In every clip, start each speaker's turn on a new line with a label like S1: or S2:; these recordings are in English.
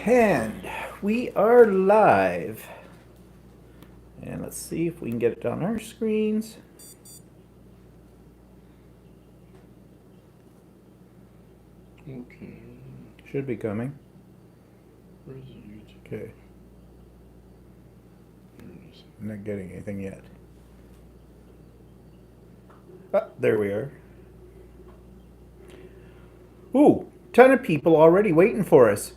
S1: And we are live. And let's see if we can get it on our screens.
S2: Okay.
S1: Should be coming.
S2: Where's the YouTube?
S1: Okay.
S2: There it is.
S1: I'm not getting anything yet. Ah, there we are. Ooh, ton of people already waiting for us.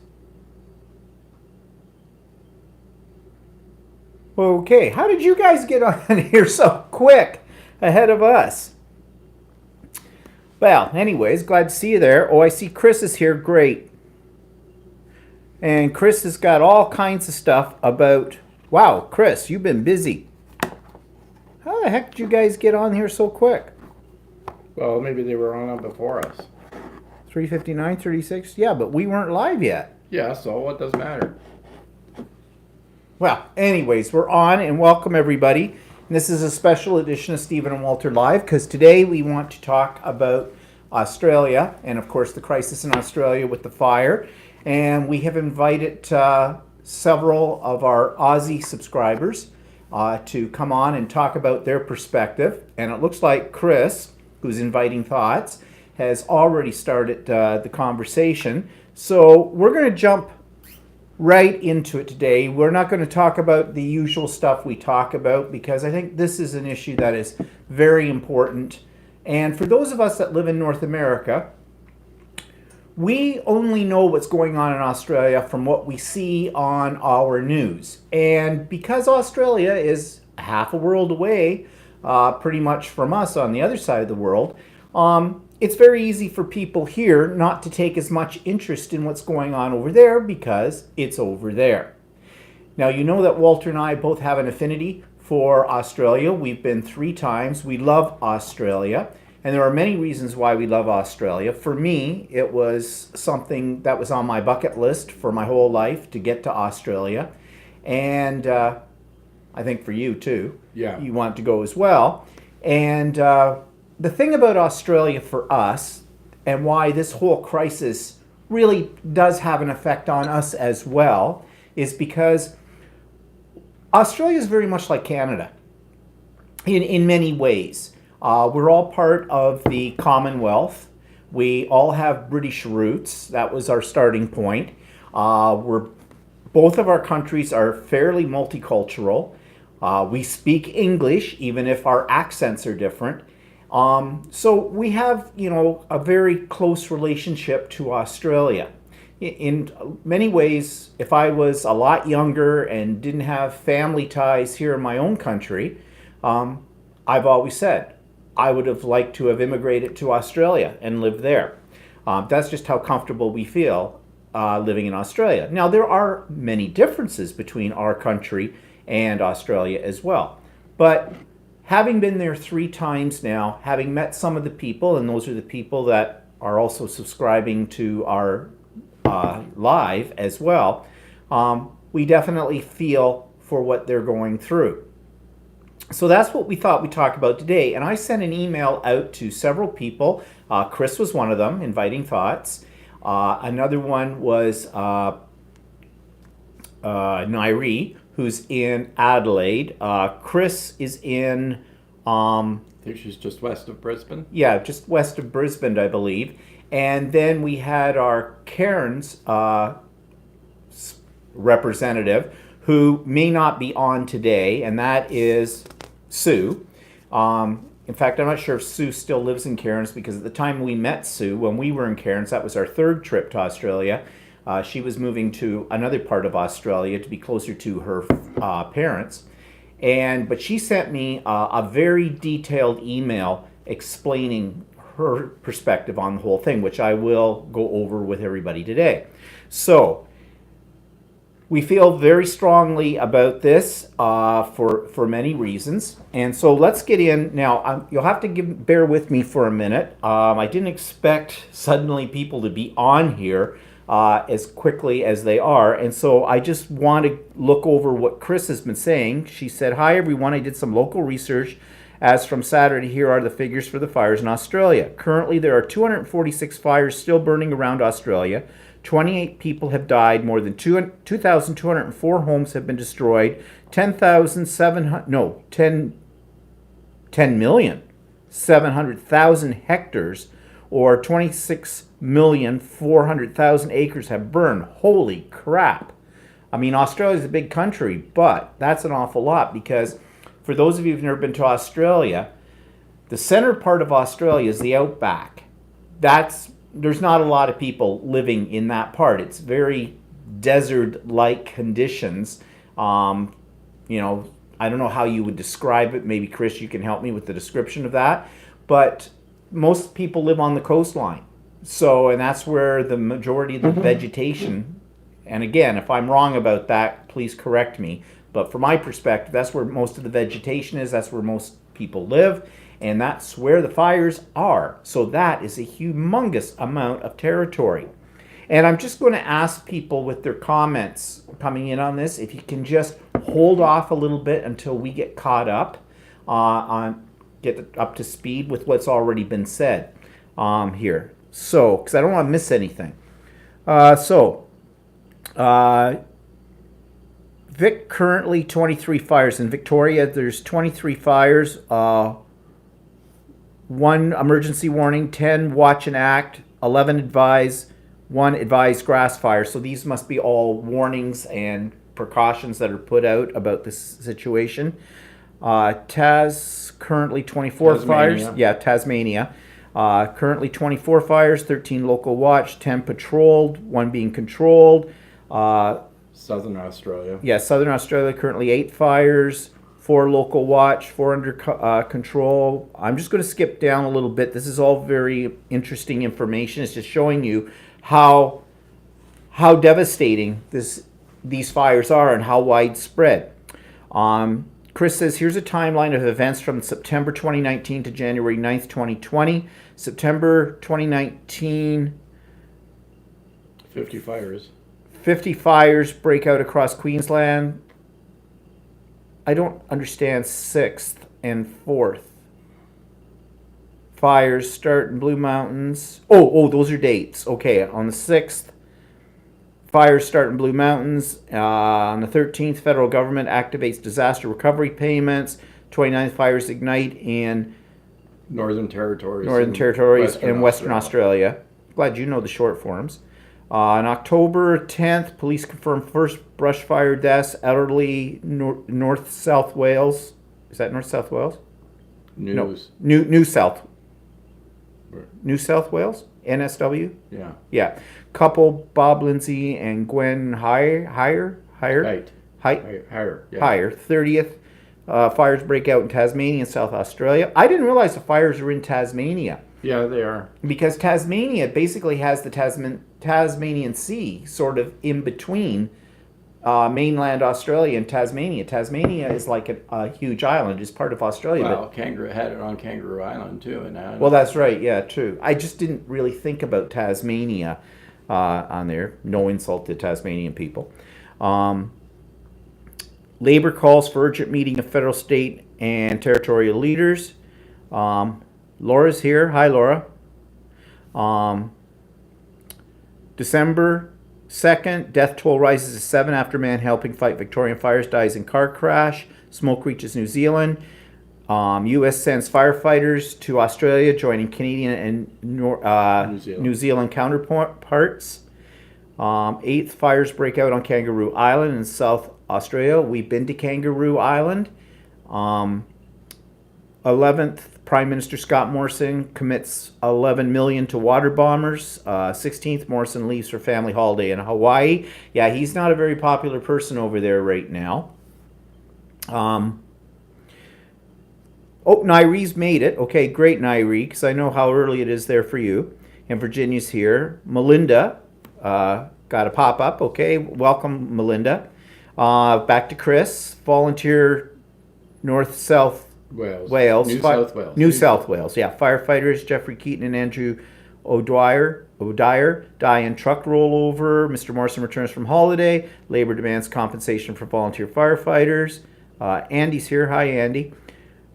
S1: Okay, how did you guys get on here so quick ahead of us? Well, anyways, glad to see you there. Oh, I see Chris is here. Great. And Chris has got all kinds of stuff about... Wow, Chris, you've been busy. How the heck did you guys get on here so quick?
S2: Well, maybe they were on before us.
S1: 3:59, 36? Yeah, but we weren't live yet.
S2: Yeah, so what does matter?
S1: Well, anyways, we're on, and welcome everybody. And this is a special edition of Stephen and Walter Live, because today we want to talk about Australia, and of course the crisis in Australia with the fire. And we have invited several of our Aussie subscribers to come on and talk about their perspective. And it looks like Chris, who's inviting thoughts, has already started the conversation. So we're going to jump right into it today. We're not going to talk about the usual stuff we talk about because I think this is an issue that is very important. And for those of us that live in North America, we only know what's going on in Australia from what we see on our news. And because Australia is half a world away, pretty much from us on the other side of the world, it's very easy for people here not to take as much interest in what's going on over there because it's over there. Now, you know that Walter and I both have an affinity for Australia. We've been 3 times. We love Australia. And there are many reasons why we love Australia. For me, it was something that was on my bucket list for my whole life to get to Australia. And I think for you too.
S2: Yeah.
S1: You want to go as well. And the thing about Australia for us, and why this whole crisis really does have an effect on us as well, is because Australia is very much like Canada in many ways. We're all part of the Commonwealth. We all have British roots. That was our starting point. Both of our countries are fairly multicultural. We speak English, even if our accents are different. So we have, a very close relationship to Australia. In many ways, if I was a lot younger and didn't have family ties here in my own country, I've always said I would have liked to have immigrated to Australia and lived there. That's just how comfortable we feel living in Australia. Now, there are many differences between our country and Australia as well. But having been there 3 times now, having met some of the people, and those are the people that are also subscribing to our live as well, we definitely feel for what they're going through. So that's what we thought we'd talk about today. And I sent an email out to several people. Chris was one of them, inviting thoughts. Another one was Nairi, who's in Adelaide. Chris is in...
S2: I think she's just west of Brisbane.
S1: Yeah, just west of Brisbane, I believe. And then we had our Cairns representative, who may not be on today, and that is Sue. In fact, I'm not sure if Sue still lives in Cairns, because at the time we met Sue, when we were in Cairns, that was our 3rd trip to Australia. She was moving to another part of Australia to be closer to her parents. But she sent me a very detailed email explaining her perspective on the whole thing, which I will go over with everybody today. So, we feel very strongly about this for many reasons. And so let's get in. Now, you'll have to bear with me for a minute. I didn't expect suddenly people to be on here as quickly as they are. And so I just want to look over what Chris has been saying. She said, "Hi everyone, I did some local research. As from Saturday, here are the figures for the fires in Australia. Currently, there are 246 fires still burning around Australia. 28 people have died. More than 2,204 homes have been destroyed. 10,700, no, 10,700,000 hectares, or 26,400,000 acres have burned. Holy crap. I mean, Australia's a big country, but that's an awful lot, because for those of you who've never been to Australia, the center part of Australia is the outback. There's not a lot of people living in that part. It's very desert-like conditions. I don't know how you would describe it. Maybe, Chris, you can help me with the description of that. But most people live on the coastline. And that's where the majority of the vegetation, and again, if I'm wrong about that, please correct me. But from my perspective, that's where most of the vegetation is. That's where most people live. And that's where the fires are. So that is a humongous amount of territory. And I'm just going to ask people with their comments coming in on this, if you can just hold off a little bit until we get caught up, get up to speed with what's already been said here. So, because I don't want to miss anything. Vic, currently 23 fires. In Victoria, there's 23 fires. 1 emergency warning, 10 watch and act, 11 advise, 1 advised grass fire. So these must be all warnings and precautions that are put out about this situation. Currently 24 fires. Yeah, Tasmania. Currently 24 fires, 13 local watch, 10 patrolled, 1 being controlled.
S2: Southern Australia.
S1: Yeah, Southern Australia, currently 8 fires, 4 local watch, 4 under control. I'm just going to skip down a little bit. This is all very interesting information. It's just showing you how devastating these fires are and how widespread. Chris says, here's a timeline of events from September 2019 to January 9th, 2020. September 2019...
S2: 50 fires.
S1: 50 fires break out across Queensland. I don't understand 6th and 4th. Fires start in Blue Mountains. Oh, those are dates. Okay, on the 6th, fires start in Blue Mountains. On the 13th, federal government activates disaster recovery payments. 29th, fires ignite in
S2: Northern Territories
S1: and Western Australia. Glad you know the short forms. On October 10th, police confirm first brush fire deaths, elderly North South Wales. Is that North South Wales?
S2: News.
S1: No, New South. New South Wales? NSW?
S2: Yeah.
S1: Yeah. Couple, Bob Lindsay and Gwen Higher.
S2: Higher. Yeah.
S1: Higher. 30th, fires break out in Tasmania and South Australia. I didn't realize the fires were in Tasmania.
S2: Yeah, they are.
S1: Because Tasmania basically has the Tasmanian Sea sort of in between mainland Australia and Tasmania. Tasmania is like a huge island. It's part of Australia.
S2: Well, Kangaroo had it on Kangaroo Island too.
S1: Well, that's right. Yeah, true. I just didn't really think about Tasmania on there. No insult to Tasmanian people. Labor calls for urgent meeting of federal, state, and territorial leaders. Laura's here. Hi, Laura. December 2nd, death toll rises to 7 after man helping fight Victorian fires dies in car crash. Smoke reaches New Zealand. U.S. sends firefighters to Australia, joining Canadian and New Zealand counterparts. 8th, fires break out on Kangaroo Island in South Australia. We've been to Kangaroo Island. 11th, Prime Minister Scott Morrison commits $11 million to water bombers. 16th, Morrison leaves for family holiday in Hawaii. Yeah, he's not a very popular person over there right now. Nairee's made it. Okay, great, Nairee, because I know how early it is there for you. And Virginia's here. Melinda got a pop-up. Okay, welcome, Melinda. Back to Chris. Volunteer North-South Wales. New South Wales. Yeah, firefighters Jeffrey Keaton and Andrew O'Dwyer die in truck rollover. Mr. Morrison returns from holiday. Labor demands compensation for volunteer firefighters. Andy's here. Hi, Andy.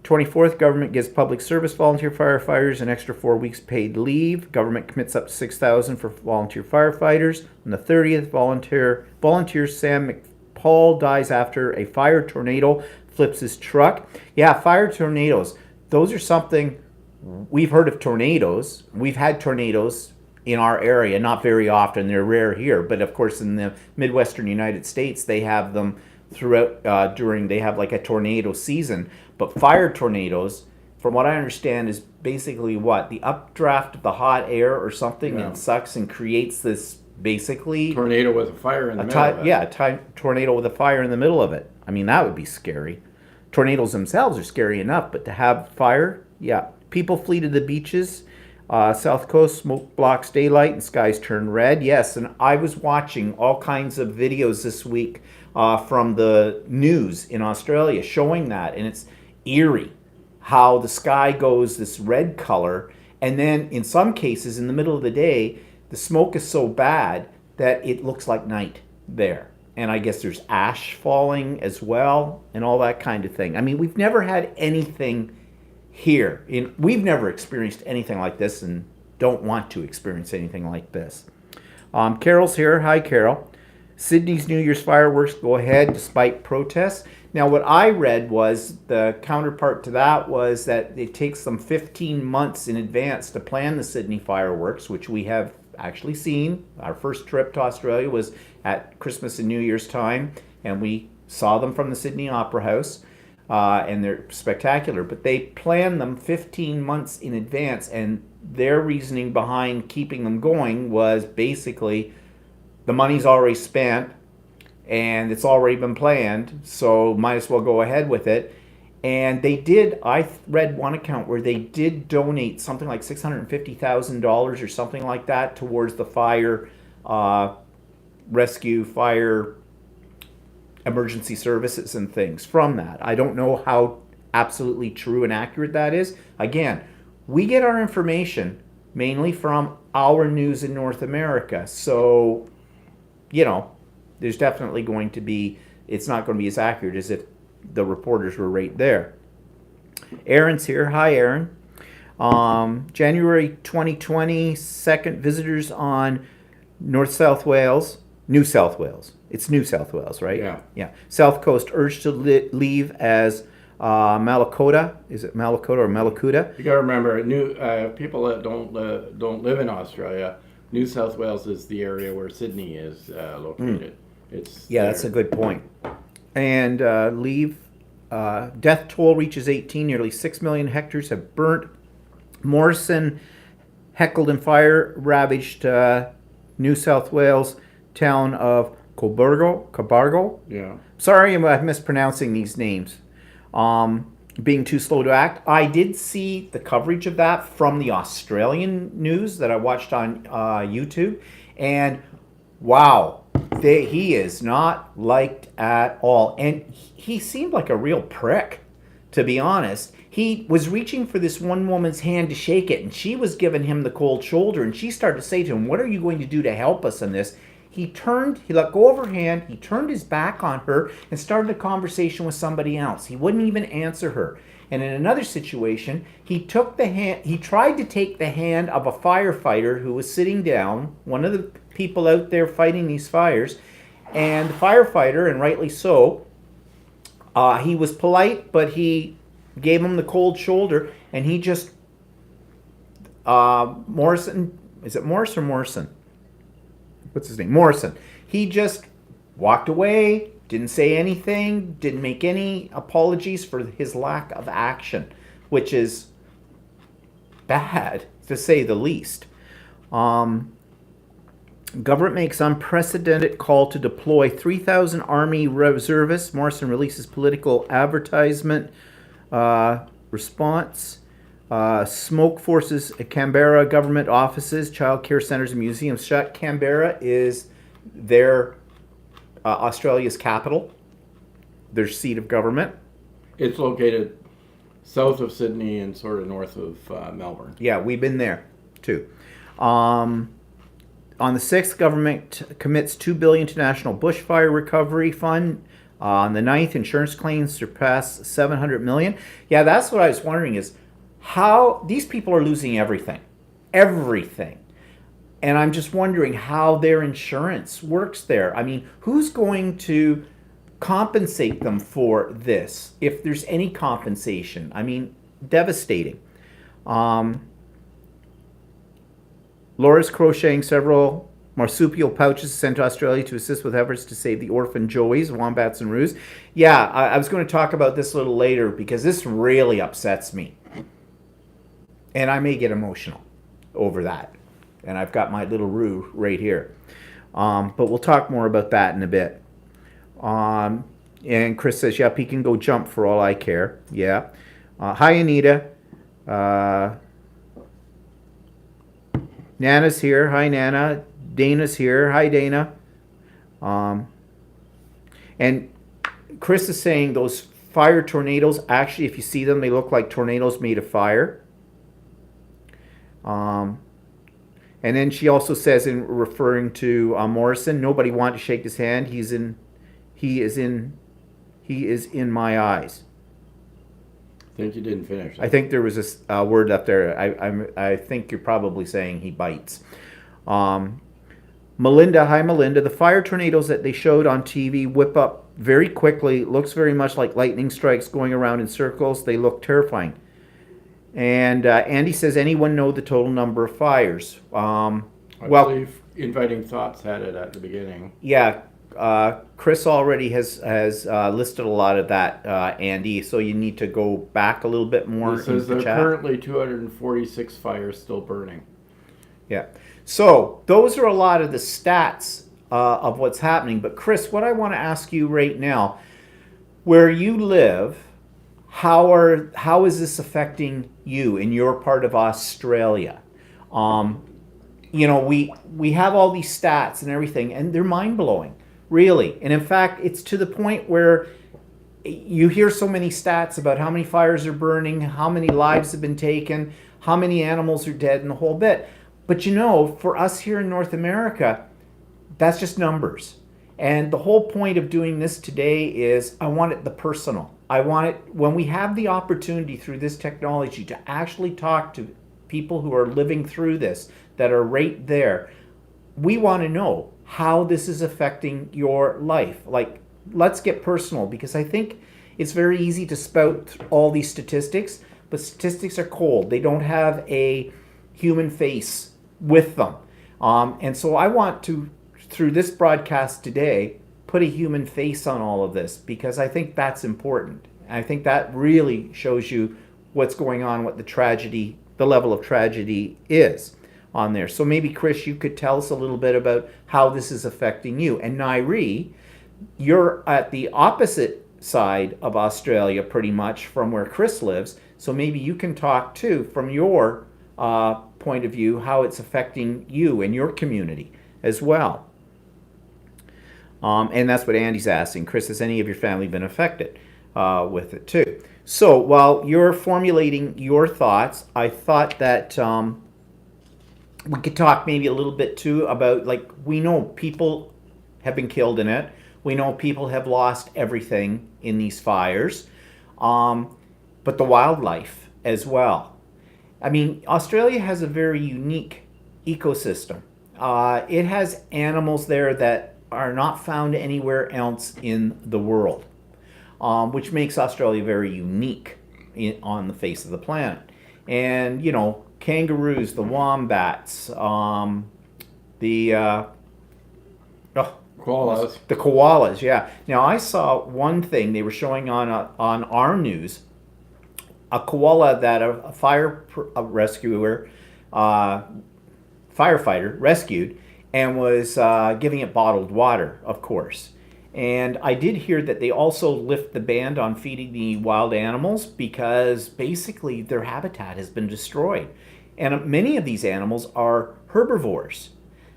S1: 24th, government gives public service volunteer firefighters an extra 4 weeks paid leave. Government commits up to $6,000 for volunteer firefighters. On the 30th, volunteer Sam McPaul dies after a fire tornado flips his truck. Yeah, fire tornadoes. Those are something we've heard of. Tornadoes. We've had tornadoes in our area, not very often. They're rare here, but of course in the Midwestern United States, they have them throughout they have like a tornado season. But fire tornadoes, from what I understand, is basically what? The updraft of the hot air or something that sucks and creates this basically
S2: tornado with a fire in the middle of it.
S1: Yeah, tornado with a fire in the middle of it. I mean, that would be scary. Tornadoes themselves are scary enough, but to have fire, yeah. People flee to the beaches. South Coast, smoke blocks daylight and skies turn red. Yes, and I was watching all kinds of videos this week from the news in Australia showing that, and it's eerie how the sky goes this red color, and then in some cases in the middle of the day the smoke is so bad that it looks like night there, and I guess there's ash falling as well and all that kind of thing. I mean, we've never had anything here we've never experienced anything like this and don't want to experience anything like this. Carol's here. Hi, Carol. Sydney's New Year's fireworks go ahead despite protests. Now, what I read was the counterpart to that was that it takes them 15 months in advance to plan the Sydney fireworks, which we have actually seen. Our first trip to Australia was at Christmas and New Year's time, and we saw them from the Sydney Opera House, and they're spectacular. But they plan them 15 months in advance, and their reasoning behind keeping them going was basically the money's already spent, and it's already been planned, so might as well go ahead with it. And they did, I read one account where they did donate something like $650,000 or something like that towards the fire rescue, fire emergency services and things from that. I don't know how absolutely true and accurate that is. Again, we get our information mainly from our news in North America, so there's definitely going to be, it's not going to be as accurate as if the reporters were right there. Aaron's here. Hi, Aaron. January 2020, second visitors on New South Wales. It's New South Wales, right?
S2: Yeah.
S1: South Coast urged to leave as Malakota. Is it Malakota or Malakuta?
S2: You got to remember, people that don't live in Australia, New South Wales is the area where Sydney is located.
S1: That's a good point. And death toll reaches 18. Nearly 6 million hectares have burnt. Morrison heckled and fire ravaged New South Wales town of Cobargo.
S2: Yeah.
S1: Sorry, I'm mispronouncing these names. Being too slow to act. I did see the coverage of that from the Australian news that I watched on YouTube, and wow, he is not liked at all. And he seemed like a real prick, to be honest. He was reaching for this one woman's hand to shake it, and she was giving him the cold shoulder, and she started to say to him, "What are you going to do to help us in this?" He let go of her hand, he turned his back on her, and started a conversation with somebody else. He wouldn't even answer her. And in another situation, he tried to take the hand of a firefighter who was sitting down, one of the people out there fighting these fires, and the firefighter, and rightly so, he was polite, but he gave him the cold shoulder, and he just, Morrison, is it Morris or Morrison? What's his name? Morrison. He just walked away, didn't say anything, didn't make any apologies for his lack of action, which is bad, to say the least. Government makes unprecedented call to deploy 3,000 Army reservists. Morrison releases political advertisement response. Smoke forces at Canberra government offices, childcare centres and museums shut. Canberra is their Australia's capital, their seat of government.
S2: It's located south of Sydney and sort of north of Melbourne.
S1: Yeah, we've been there too. On the 6th, government commits $2 billion to National Bushfire Recovery Fund. On the 9th, insurance claims surpassed 700 million. Yeah, that's what I was wondering is how these people are losing everything. Everything. And I'm just wondering how their insurance works there. I mean, who's going to compensate them for this, if there's any compensation? I mean, devastating. Laura's crocheting several marsupial pouches sent to Australia to assist with efforts to save the orphan joeys, wombats and roos. Yeah, I was going to talk about this a little later because this really upsets me. And I may get emotional over that. And I've got my little roo right here. But we'll talk more about that in a bit. And Chris says, yep, he can go jump for all I care. Yeah. Hi, Anita. Nana's here. Hi, Nana. Dana's here. Hi, Dana. And Chris is saying those fire tornadoes, actually, if you see them, they look like tornadoes made of fire. And then she also says, in referring to Morrison, nobody wanted to shake his hand. He is in my eyes.
S2: I think you didn't finish that.
S1: I think there was a word up there. I think you're probably saying he bites. Melinda, hi Melinda. The fire tornadoes that they showed on TV whip up very quickly. Looks very much like lightning strikes going around in circles. They look terrifying. And Andy says, anyone know the total number of fires?
S2: I believe Inviting Thoughts had it at the beginning.
S1: Yeah, Chris already has listed a lot of that, Andy, so you need to go back a little bit more.
S2: It says there are currently 246 fires still burning.
S1: Yeah, so those are a lot of the stats of what's happening. But Chris, what I want to ask you right now, where you live, how is this affecting you in your part of Australia? You know, we have all these stats and everything, and they're mind-blowing, really. And in fact, it's to the point where you hear so many stats about how many fires are burning, how many lives have been taken, how many animals are dead, and the whole bit. But you know, for us here in North America, that's just numbers. And the whole point of doing this today is I want it the personal. I want it when we have the opportunity through this technology to actually talk to people who are living through this, that are right there. We want to know how this is affecting your life. Like, let's get personal, because I think it's very easy to spout all these statistics, but statistics are cold. They don't have a human face with them. And so I want to, through this broadcast today, put a human face on all of this, because I think that's important. I think that really shows you what's going on, what the tragedy, the level of tragedy is on there. So maybe, Chris, you could tell us a little bit about how this is affecting you. And Nairi, you're at the opposite side of Australia pretty much from where Chris lives. So maybe you can talk too from your point of view how it's affecting you and your community as well. And that's what Andy's asking. Chris, has any of your family been affected with it too? So while you're formulating your thoughts, I thought that we could talk maybe a little bit too about, like, we know people have been killed in it. We know people have lost everything in these fires, but the wildlife as well. I mean, Australia has a very unique ecosystem. It has animals there that are not found anywhere else in the world, which makes Australia very unique on the face of the planet. And, you know, kangaroos, the wombats,
S2: Koalas.
S1: The koalas, yeah. Now, I saw one thing they were showing on our news, a koala that a firefighter rescued and was giving it bottled water, of course. And I did hear that they also lift the ban on feeding the wild animals because basically their habitat has been destroyed. And many of these animals are herbivores.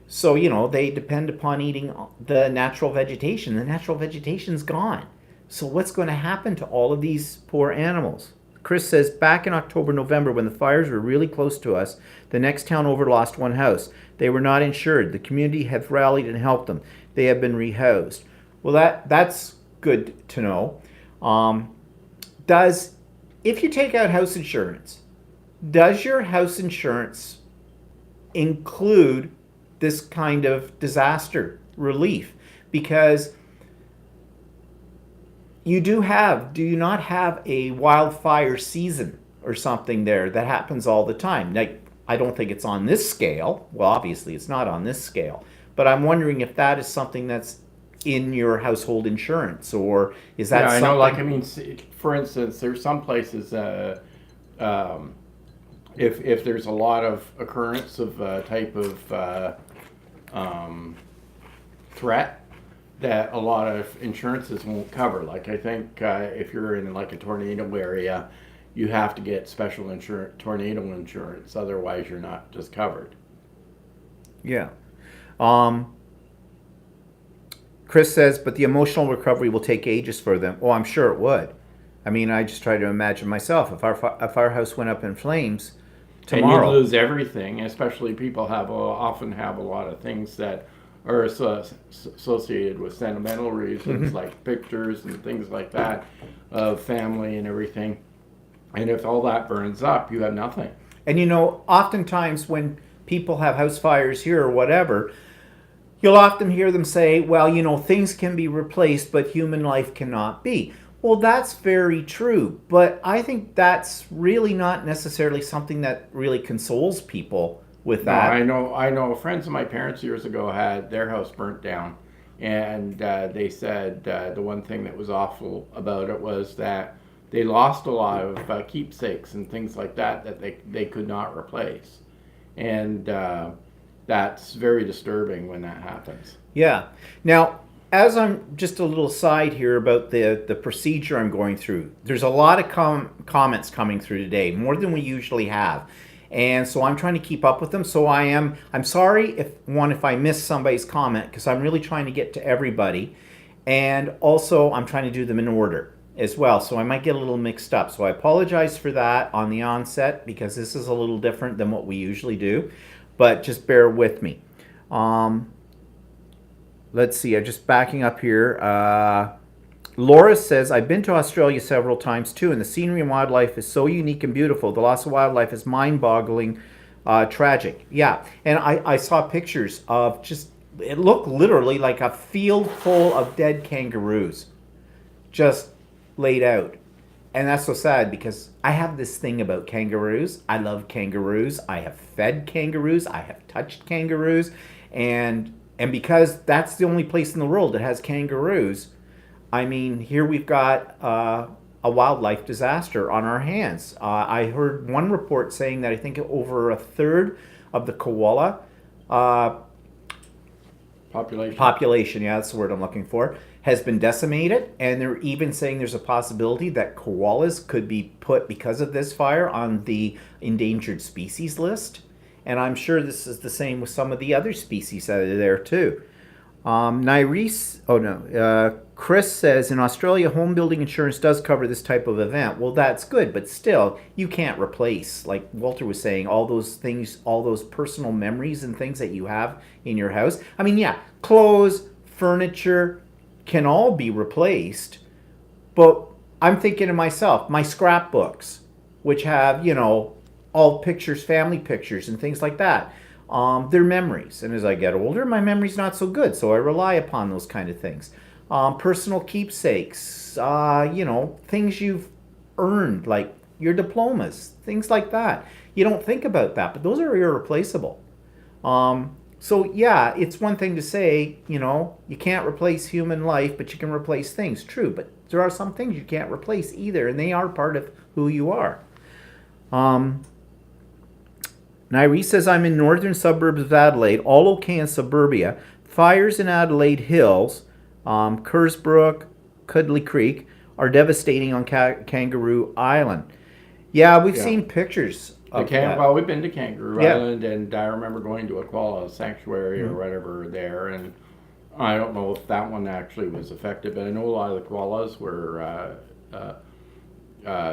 S1: So, you know, they depend upon eating the natural vegetation. The natural vegetation's gone. So what's going to happen to all of these poor animals? Chris says, back in October, November, when the fires were really close to us, the next town over lost one house. They were not insured. The community have rallied and helped them. They have been rehoused. Well, that's good to know. Um, does if you take out house insurance, does your house insurance include this kind of disaster relief? Because do you not have a wildfire season or something there that happens all the time? Like, I don't think it's on this scale. Well, obviously it's not on this scale, but I'm wondering if that is something that's in your household insurance, or is that
S2: Yeah, I know.
S1: something?
S2: Like, I mean, for instance, there's some places, um, if there's a lot of occurrence of type of um, threat that a lot of insurances won't cover. Like, I think if you're in like a tornado area, you have to get special tornado insurance. Otherwise, you're not just covered.
S1: Yeah. Um, Chris says, but the emotional recovery will take ages for them. Oh, I'm sure it would. I mean, I just try to imagine myself if our house went up in flames
S2: And you'd
S1: tomorrow.
S2: lose everything, especially people often have a lot of things that are associated with sentimental reasons, like pictures and things like that of family and everything. And if all that burns up, you have nothing.
S1: And oftentimes when people have house fires here or whatever, you'll often hear them say, well, things can be replaced, but human life cannot be. Well, that's very true, but I think that's really not necessarily something that really consoles people with
S2: No,
S1: that.
S2: I know. Friends of my parents years ago had their house burnt down, and they said the one thing that was awful about it was that they lost a lot of keepsakes and things like that that they could not replace, and that's very disturbing when that happens.
S1: Yeah. Now, as I'm just a little side here about the procedure I'm going through, there's a lot of comments coming through today, more than we usually have. And so I'm trying to keep up with them. So I'm sorry if I miss somebody's comment, because I'm really trying to get to everybody. And also I'm trying to do them in order as well. So I might get a little mixed up. So I apologize for that on the onset, because this is a little different than what we usually do. But just bear with me. Let's see, I'm just backing up here. Laura says, I've been to Australia several times too, and the scenery and wildlife is so unique and beautiful. The loss of wildlife is mind-boggling, tragic. Yeah, and I saw pictures of it looked literally like a field full of dead kangaroos just laid out. And that's so sad, because I have this thing about kangaroos. I love kangaroos. I have fed kangaroos. I have touched kangaroos. And because that's the only place in the world that has kangaroos, I mean, here we've got a wildlife disaster on our hands. I heard one report saying that I think over a third of the koala population, yeah, that's the word I'm looking for, has been decimated. And they're even saying there's a possibility that koalas could be put, because of this fire, on the endangered species list. And I'm sure this is the same with some of the other species that are there too. Chris says, in Australia, home building insurance does cover this type of event. Well, that's good, but still, you can't replace, like Walter was saying, all those things, all those personal memories and things that you have in your house. I mean, yeah, clothes, furniture can all be replaced, but I'm thinking to myself, my scrapbooks, which have, all pictures, family pictures, and things like that. They're memories. And as I get older, my memory's not so good, so I rely upon those kind of things. Personal keepsakes, things you've earned, like your diplomas, things like that. You don't think about that, but those are irreplaceable. So yeah, it's one thing to say, you can't replace human life, but you can replace things. True, but there are some things you can't replace either, and they are part of who you are. Nairi says, I'm in northern suburbs of Adelaide, all okay in suburbia. Fires in Adelaide Hills, Kersbrook, Cudley Creek, are devastating on Kangaroo Island. Yeah, we've seen pictures of that.
S2: Well, we've been to Kangaroo Island, and I remember going to a koala sanctuary or whatever there, and I don't know if that one actually was affected, but I know a lot of the koalas were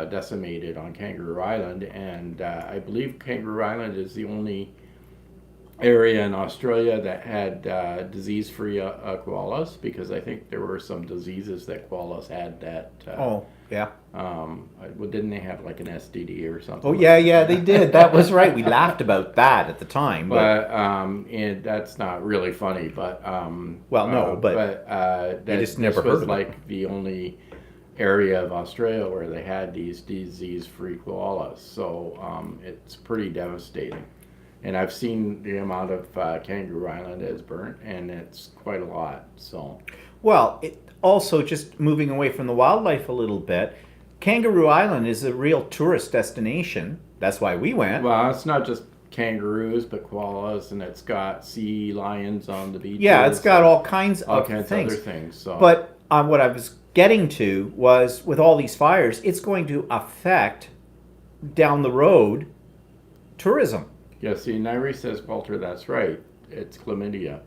S2: decimated on Kangaroo Island, and I believe Kangaroo Island is the only area in Australia that had disease-free koalas, because I think there were some diseases that koalas had that.
S1: Oh, yeah.
S2: Well, didn't they have like an STD or something?
S1: Oh,
S2: like
S1: yeah,
S2: that?
S1: yeah, they did. That was right. We laughed about that at the time.
S2: But and that's not really funny. But
S1: Well, no, but
S2: that
S1: just never
S2: this was
S1: heard of it.
S2: like the only area of Australia where they had these disease-free koalas. So it's pretty devastating. And I've seen the amount of Kangaroo Island is burnt, and it's quite a lot. So,
S1: Well, it also, just moving away from the wildlife a little bit, Kangaroo Island is a real tourist destination. That's why we went.
S2: well, it's not just kangaroos, but koalas, and it's got sea lions on the beaches.
S1: Yeah, it's got
S2: and
S1: all kinds
S2: all
S1: of
S2: kinds
S1: things.
S2: of other things. So,
S1: But what I was getting to was, with all these fires, it's going to affect down the road tourism.
S2: yeah, see, Nairi says, Walter, that's right. It's chlamydia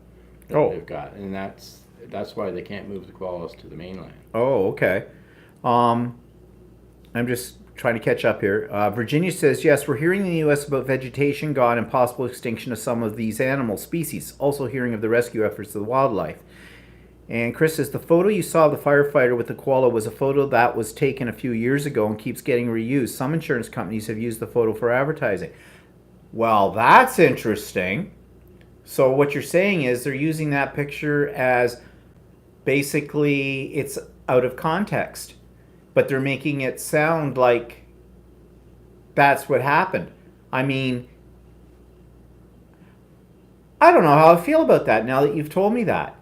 S2: that
S1: Oh.
S2: they've got, and that's why they can't move the koalas to the mainland.
S1: Oh, okay. I'm just trying to catch up here. Virginia says, yes, we're hearing in the U.S. about vegetation gone and possible extinction of some of these animal species. Also hearing of the rescue efforts of the wildlife. And Chris says, the photo you saw of the firefighter with the koala was a photo that was taken a few years ago and keeps getting reused. Some insurance companies have used the photo for advertising. Well, that's interesting. So what you're saying is they're using that picture as basically it's out of context, but they're making it sound like that's what happened. I mean, I don't know how I feel about that now that you've told me that,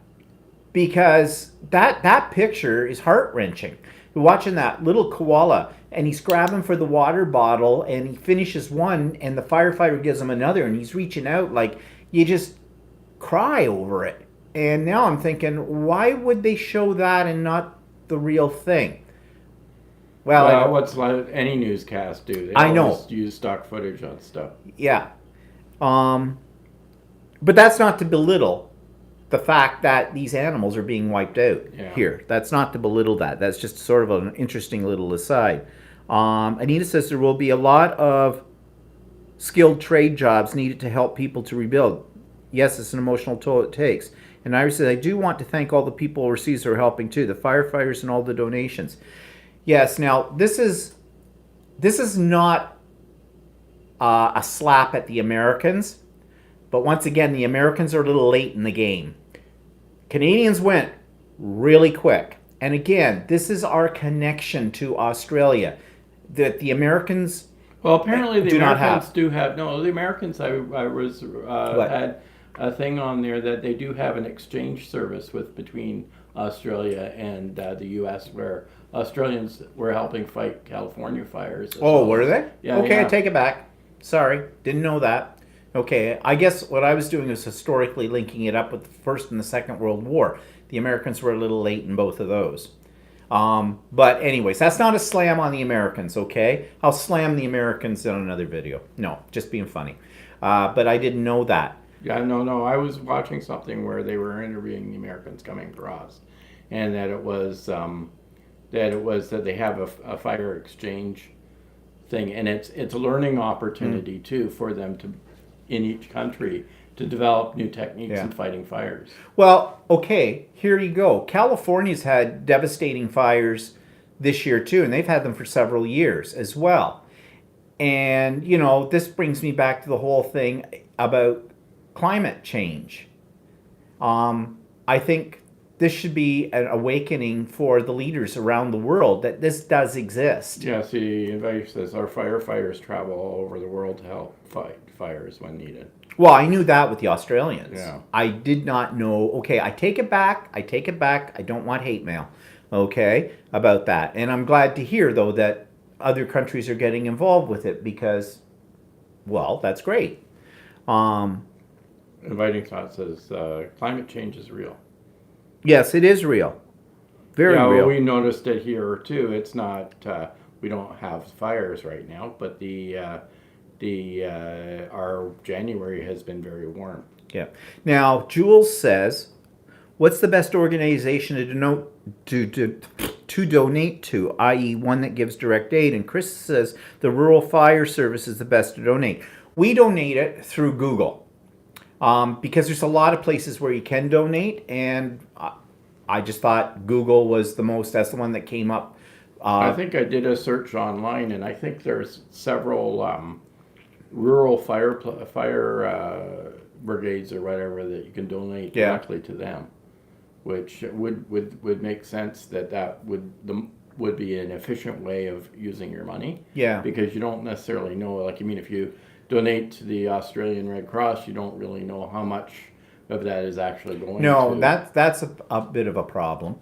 S1: because that picture is heart-wrenching. You're watching that little koala and he's grabbing for the water bottle and he finishes one and the firefighter gives him another and he's reaching out, like, you just cry over it. And now I'm thinking, why would they show that and not the real thing? Well,
S2: What's like any newscast do? They
S1: I know.
S2: always use stock footage on stuff.
S1: yeah. But that's not to belittle the fact that these animals are being wiped out
S2: Yeah.
S1: here. That's not to belittle that. That's just sort of an interesting little aside. Anita says there will be a lot of skilled trade jobs needed to help people to rebuild. Yes, it's an emotional toll it takes. And Iris says, I do want to thank all the people overseas who are helping too, the firefighters and all the donations. Yes, now this is not a slap at the Americans, but once again, the Americans are a little late in the game. Canadians went really quick. And again, this is our connection to Australia that the Americans
S2: Well, apparently the
S1: do not
S2: Americans
S1: have.
S2: do have. No, the Americans. I was
S1: What?
S2: had a thing on there that they do have an exchange service with between Australia and the U.S. where Australians were helping fight California fires. as
S1: Oh,
S2: well.
S1: were they?
S2: Yeah.
S1: Okay,
S2: yeah.
S1: I take it back. Sorry, didn't know that. Okay, I guess what I was doing was historically linking it up with the First and the Second World War. The Americans were a little late in both of those. But anyways, that's not a slam on the Americans, okay? I'll slam the Americans in another video. No, just being funny. But I didn't know that.
S2: Yeah, no. I was watching something where they were interviewing the Americans coming across, and that it was that they have a fire exchange thing, and it's a learning opportunity too for them to in each country to develop new techniques
S1: Yeah.
S2: in fighting fires.
S1: Well, okay, here you go. California's had devastating fires this year too, and they've had them for several years as well. And, you know, this brings me back to the whole thing about climate change. I think this should be an awakening for the leaders around the world that this does exist.
S2: Yeah, see, Invite says our firefighters travel all over the world to help fight fires when needed.
S1: Well, I knew that with the Australians.
S2: Yeah.
S1: I did not know. Okay, I take it back. I take it back. I don't want hate mail. Okay, about that. And I'm glad to hear, though, that other countries are getting involved with it because, well, that's great.
S2: Inviting Thought says climate change is real.
S1: Yes, it is real. Very
S2: yeah,
S1: real.
S2: well, we noticed it here too. It's not we don't have fires right now, but our January has been very warm.
S1: Yeah. Now, Jules says, what's the best organization to donate to, i.e. one that gives direct aid? And Chris says the Rural Fire Service is the best to donate. We donate it through Google. because there's a lot of places where you can donate, and I just thought Google was that's the one that came up.
S2: I think I did a search online, and I think there's several rural fire brigades or whatever that you can donate
S1: Yeah.
S2: directly to them, which would make sense that would be an efficient way of using your money.
S1: Yeah.
S2: Because you don't necessarily know, like, I mean, if you donate to the Australian Red Cross, you don't really know how much of that is actually going
S1: No,
S2: to.
S1: that's a bit of a problem.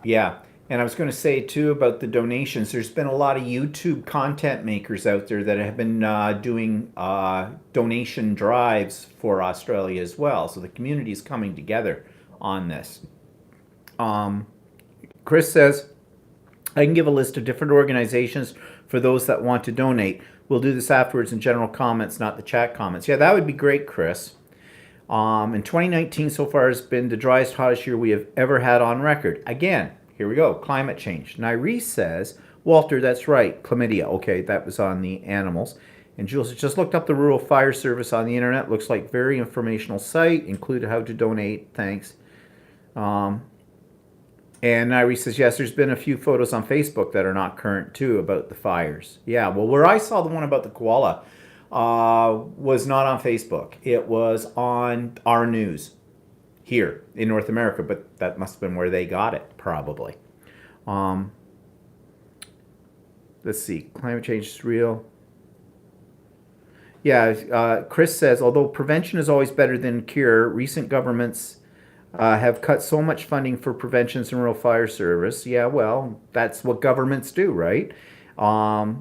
S1: Yeah. And I was going to say too about the donations. There's been a lot of YouTube content makers out there that have been doing donation drives for Australia as well. So the community is coming together on this. Chris says, I can give a list of different organizations for those that want to donate. We'll do this afterwards in general comments, not the chat comments. Yeah, that would be great, Chris. In 2019 so far has been the driest, hottest year we have ever had on record. Again, here we go, climate change. Nyree says, Walter, that's right, chlamydia. Okay, that was on the animals. And Jules just looked up the Rural Fire Service on the internet. Looks like very informational site, included how to donate. Thanks. And Nyree says, yes, there's been a few photos on Facebook that are not current too about the fires. Yeah, well, where I saw the one about the koala was not on Facebook. It was on our news here in North America, but that must have been where they got it, probably. Let's see. Climate change is real. Yeah, Chris says, although prevention is always better than cure, recent governments have cut so much funding for preventions and rural fire service. Yeah, well, that's what governments do, right? Laura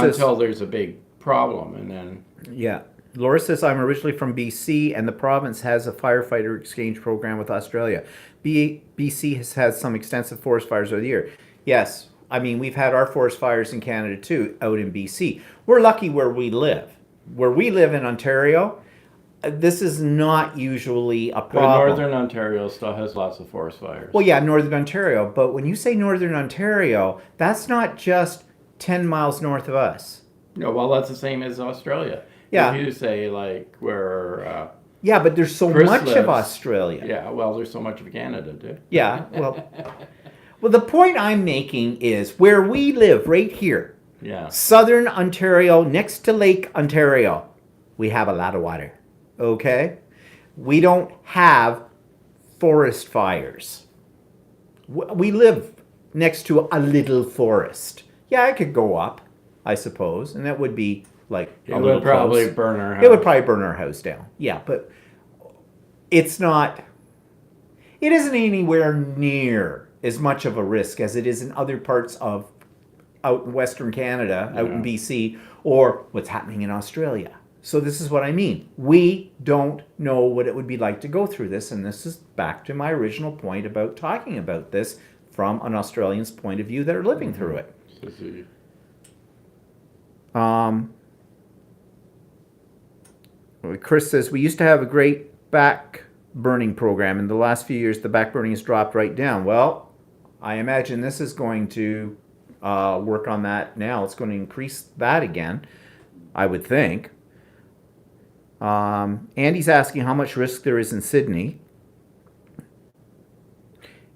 S1: says,
S2: until there's a big problem, and then.
S1: Yeah. Laura says, I'm originally from BC, and the province has a firefighter exchange program with Australia. BC has had some extensive forest fires over the year. Yes, I mean, we've had our forest fires in Canada too, out in BC. We're lucky where we live. Where we live in Ontario, this is not usually a problem.
S2: But Northern Ontario still has lots of forest fires.
S1: Well, yeah, Northern Ontario. But when you say Northern Ontario, that's not just 10 miles north of us.
S2: No, well, that's the same as Australia.
S1: Yeah.
S2: If you say, like, where...
S1: yeah, but there's so
S2: Chris
S1: much
S2: lives,
S1: of Australia.
S2: Yeah, well, there's so much of Canada, too.
S1: Yeah, well, the point I'm making is where we live, right here,
S2: Yeah.
S1: Southern Ontario, next to Lake Ontario, we have a lot of water, okay? We don't have forest fires. We live next to a little forest. Yeah, I could go up, I suppose, and that would be like
S2: It would probably burn our house.
S1: It would probably burn our house down. Yeah, but it's not. It isn't anywhere near as much of a risk as it is in other parts of out in Western Canada, out in BC, or what's happening in Australia. So this is what I mean. We don't know what it would be like to go through this, and this is back to my original point about talking about this from an Australian's point of view that are living through it. Chris says, we used to have a great back burning program. In the last few years, the back burning has dropped right down. Well, I imagine this is going to work on that now. It's going to increase that again, I would think. Andy's asking how much risk there is in Sydney.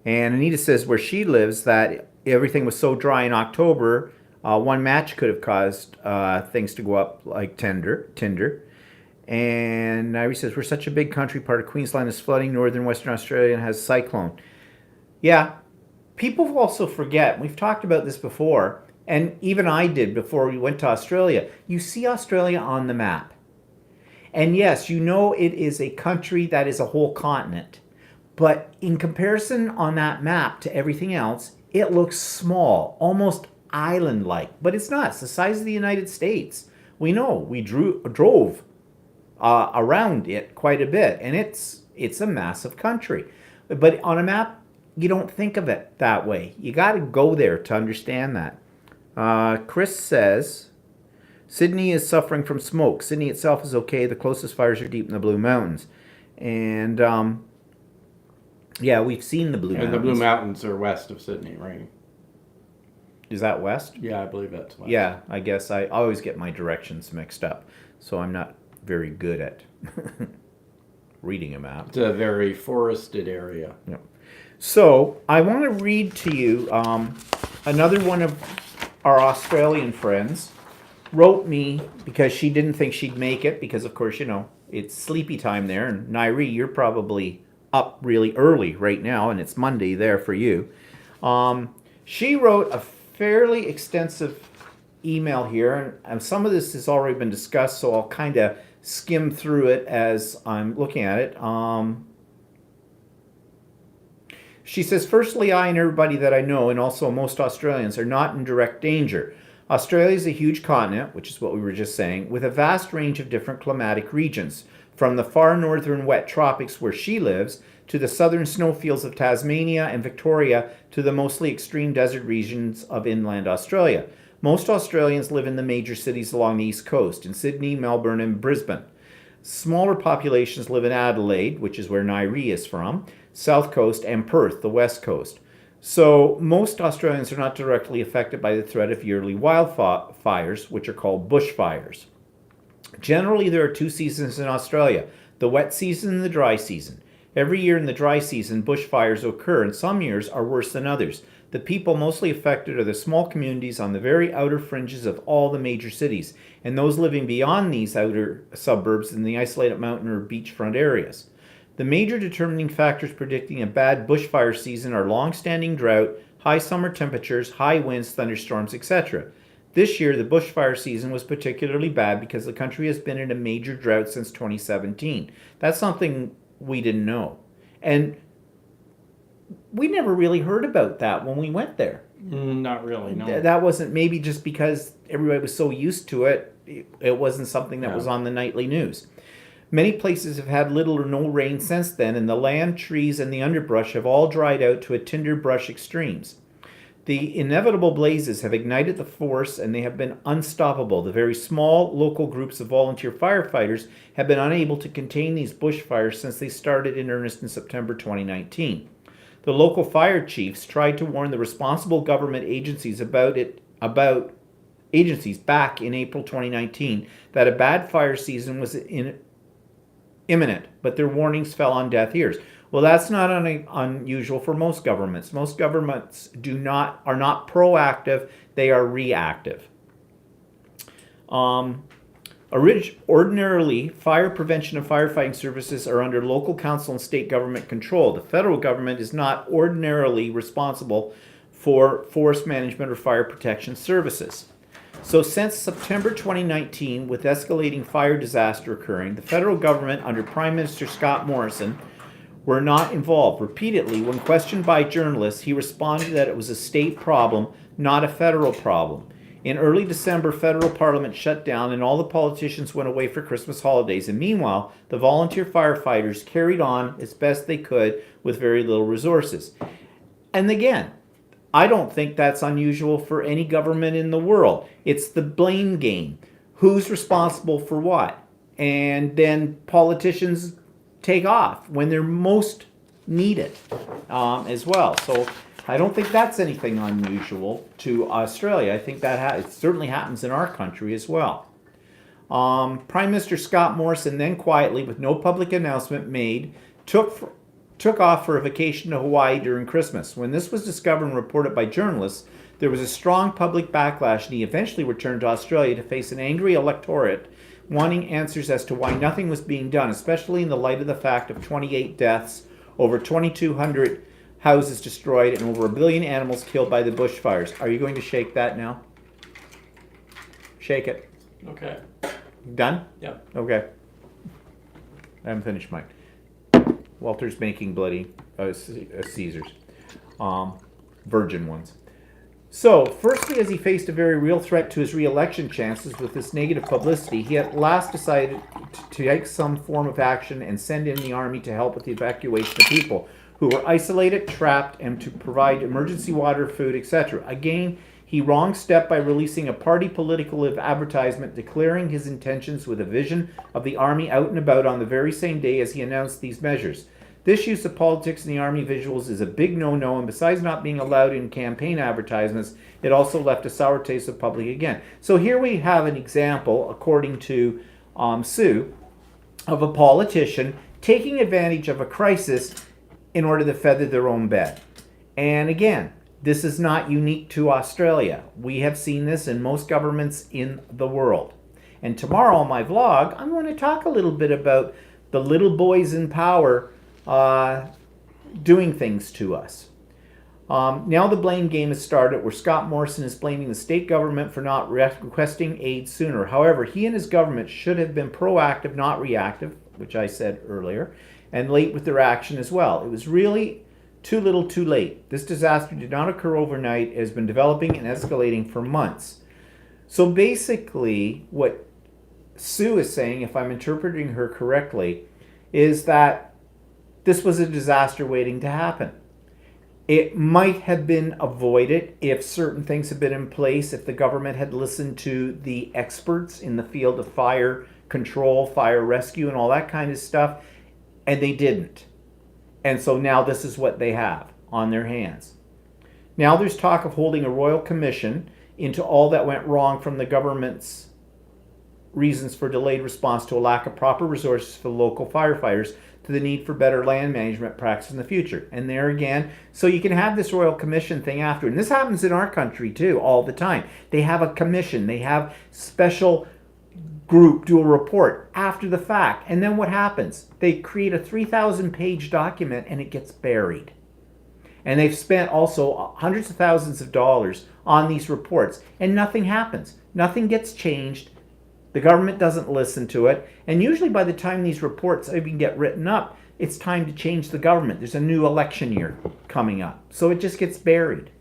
S1: And Anita says where she lives that everything was so dry in October, one match could have caused things to go up like tinder. And Nairi says, we're such a big country, part of Queensland is flooding, northern Western Australia has cyclone. Yeah, people also forget, we've talked about this before, and even I did before we went to Australia. You see Australia on the map. And yes, you know it is a country that is a whole continent. But in comparison on that map to everything else, it looks small, almost island-like. But it's not. It's the size of the United States. We know. We drove around it quite a bit, and it's a massive country. But on a map, you don't think of it that way. You got to go there to understand that. Chris says, Sydney is suffering from smoke. Sydney itself is okay. The closest fires are deep in the Blue Mountains. And, yeah, we've seen the Blue Mountains.
S2: And the Blue Mountains are west of Sydney, right?
S1: Is that west?
S2: Yeah, I believe that's west.
S1: Yeah, I guess I always get my directions mixed up. So I'm not very good at reading a map.
S2: It's a very forested area.
S1: Yeah. So I want to read to you another one of our Australian friends wrote me because she didn't think she'd make it because, of course, it's sleepy time there. And Nairi, you're probably up really early right now, and it's Monday there for you. She wrote a fairly extensive email here, and some of this has already been discussed, so I'll kind of skim through it as I'm looking at it. She says, firstly, I and everybody that I know, and also most Australians, are not in direct danger. Australia is a huge continent, which is what we were just saying, with a vast range of different climatic regions, from the far northern wet tropics where she lives, to the southern snowfields of Tasmania and Victoria, to the mostly extreme desert regions of inland Australia. Most Australians live in the major cities along the east coast, in Sydney, Melbourne, and Brisbane. Smaller populations live in Adelaide, which is where Nairi is from, South Coast, and Perth, the west coast. So most Australians are not directly affected by the threat of yearly wildfires, which are called bushfires. Generally, there are two seasons in Australia, the wet season and the dry season. Every year in the dry season, bushfires occur, and some years are worse than others. The people mostly affected are the small communities on the very outer fringes of all the major cities, and those living beyond these outer suburbs in the isolated mountain or beachfront areas. The major determining factors predicting a bad bushfire season are long-standing drought, high summer temperatures, high winds, thunderstorms, etc. This year, the bushfire season was particularly bad because the country has been in a major drought since 2017. That's something we didn't know. And we never really heard about that when we went there.
S2: Not really, no.
S1: That wasn't, maybe just because everybody was so used to it, it wasn't something that was on the nightly news. Many places have had little or no rain since then, and the land, trees, and the underbrush have all dried out to a tinder brush extremes. The inevitable blazes have ignited the force, and they have been unstoppable. The very small local groups of volunteer firefighters have been unable to contain these bushfires since they started in earnest in September 2019. The local fire chiefs tried to warn the responsible government agencies about agencies back in April 2019 that a bad fire season was imminent, but their warnings fell on deaf ears. Well, that's not unusual for most governments. Most governments are not proactive; they are reactive. Ordinarily, fire prevention and firefighting services are under local council and state government control. The federal government is not ordinarily responsible for forest management or fire protection services. So since September 2019, with escalating fire disaster occurring, the federal government under Prime Minister Scott Morrison were not involved. Repeatedly, when questioned by journalists, he responded that it was a state problem, not a federal problem. In early December, federal parliament shut down and all the politicians went away for Christmas holidays. And meanwhile, the volunteer firefighters carried on as best they could with very little resources. And again, I don't think that's unusual for any government in the world. It's the blame game. Who's responsible for what? And then politicians take off when they're most needed as well. So I don't think that's anything unusual to Australia. I think that it certainly happens in our country as well. Prime Minister Scott Morrison then quietly, with no public announcement made, took off for a vacation to Hawaii during Christmas. When this was discovered and reported by journalists, there was a strong public backlash, and he eventually returned to Australia to face an angry electorate wanting answers as to why nothing was being done, especially in the light of the fact of 28 deaths, over 2,200 houses destroyed, and over 1 billion animals killed by the bushfires. Are you going to shake that now? Shake it.
S2: Okay.
S1: Done?
S2: Yeah.
S1: Okay. I haven't finished mine. Walter's making bloody Caesars. Virgin ones. So, firstly, as he faced a very real threat to his re-election chances with this negative publicity, he at last decided to take some form of action and send in the army to help with the evacuation of people who were isolated, trapped, and to provide emergency water, food, etc. Again, he wrong-stepped by releasing a party political advertisement declaring his intentions with a vision of the army out and about on the very same day as he announced these measures. This use of politics in the army visuals is a big no-no, and besides not being allowed in campaign advertisements, it also left a sour taste of public again. So here we have an example, according to Sue, of a politician taking advantage of a crisis in order to feather their own bed. And again, this is not unique to Australia. We have seen this in most governments in the world. And tomorrow on my vlog, I'm going to talk a little bit about the little boys in power doing things to us. Now the blame game has started, where Scott Morrison is blaming the state government for not requesting aid sooner. However, he and his government should have been proactive, not reactive, which I said earlier, and late with their action as well. It was really too little too late. This disaster did not occur overnight. It has been developing and escalating for months. So basically, what Sue is saying, if I'm interpreting her correctly, is that this was a disaster waiting to happen. It might have been avoided if certain things had been in place, if the government had listened to the experts in the field of fire control, fire rescue, and all that kind of stuff, and they didn't. And so now this is what they have on their hands. Now there's talk of holding a royal commission into all that went wrong, from the government's reasons for delayed response to a lack of proper resources for local firefighters, to the need for better land management practice in the future. And there again, so you can have this royal commission thing after. And this happens in our country too, all the time. They have a commission, they have special group do a report after the fact. And then what happens? They create a 3,000-page document and it gets buried. And they've spent also hundreds of thousands of dollars on these reports, and nothing happens. Nothing gets changed. The government doesn't listen to it. And usually by the time these reports even get written up, it's time to change the government. There's a new election year coming up. So it just gets buried.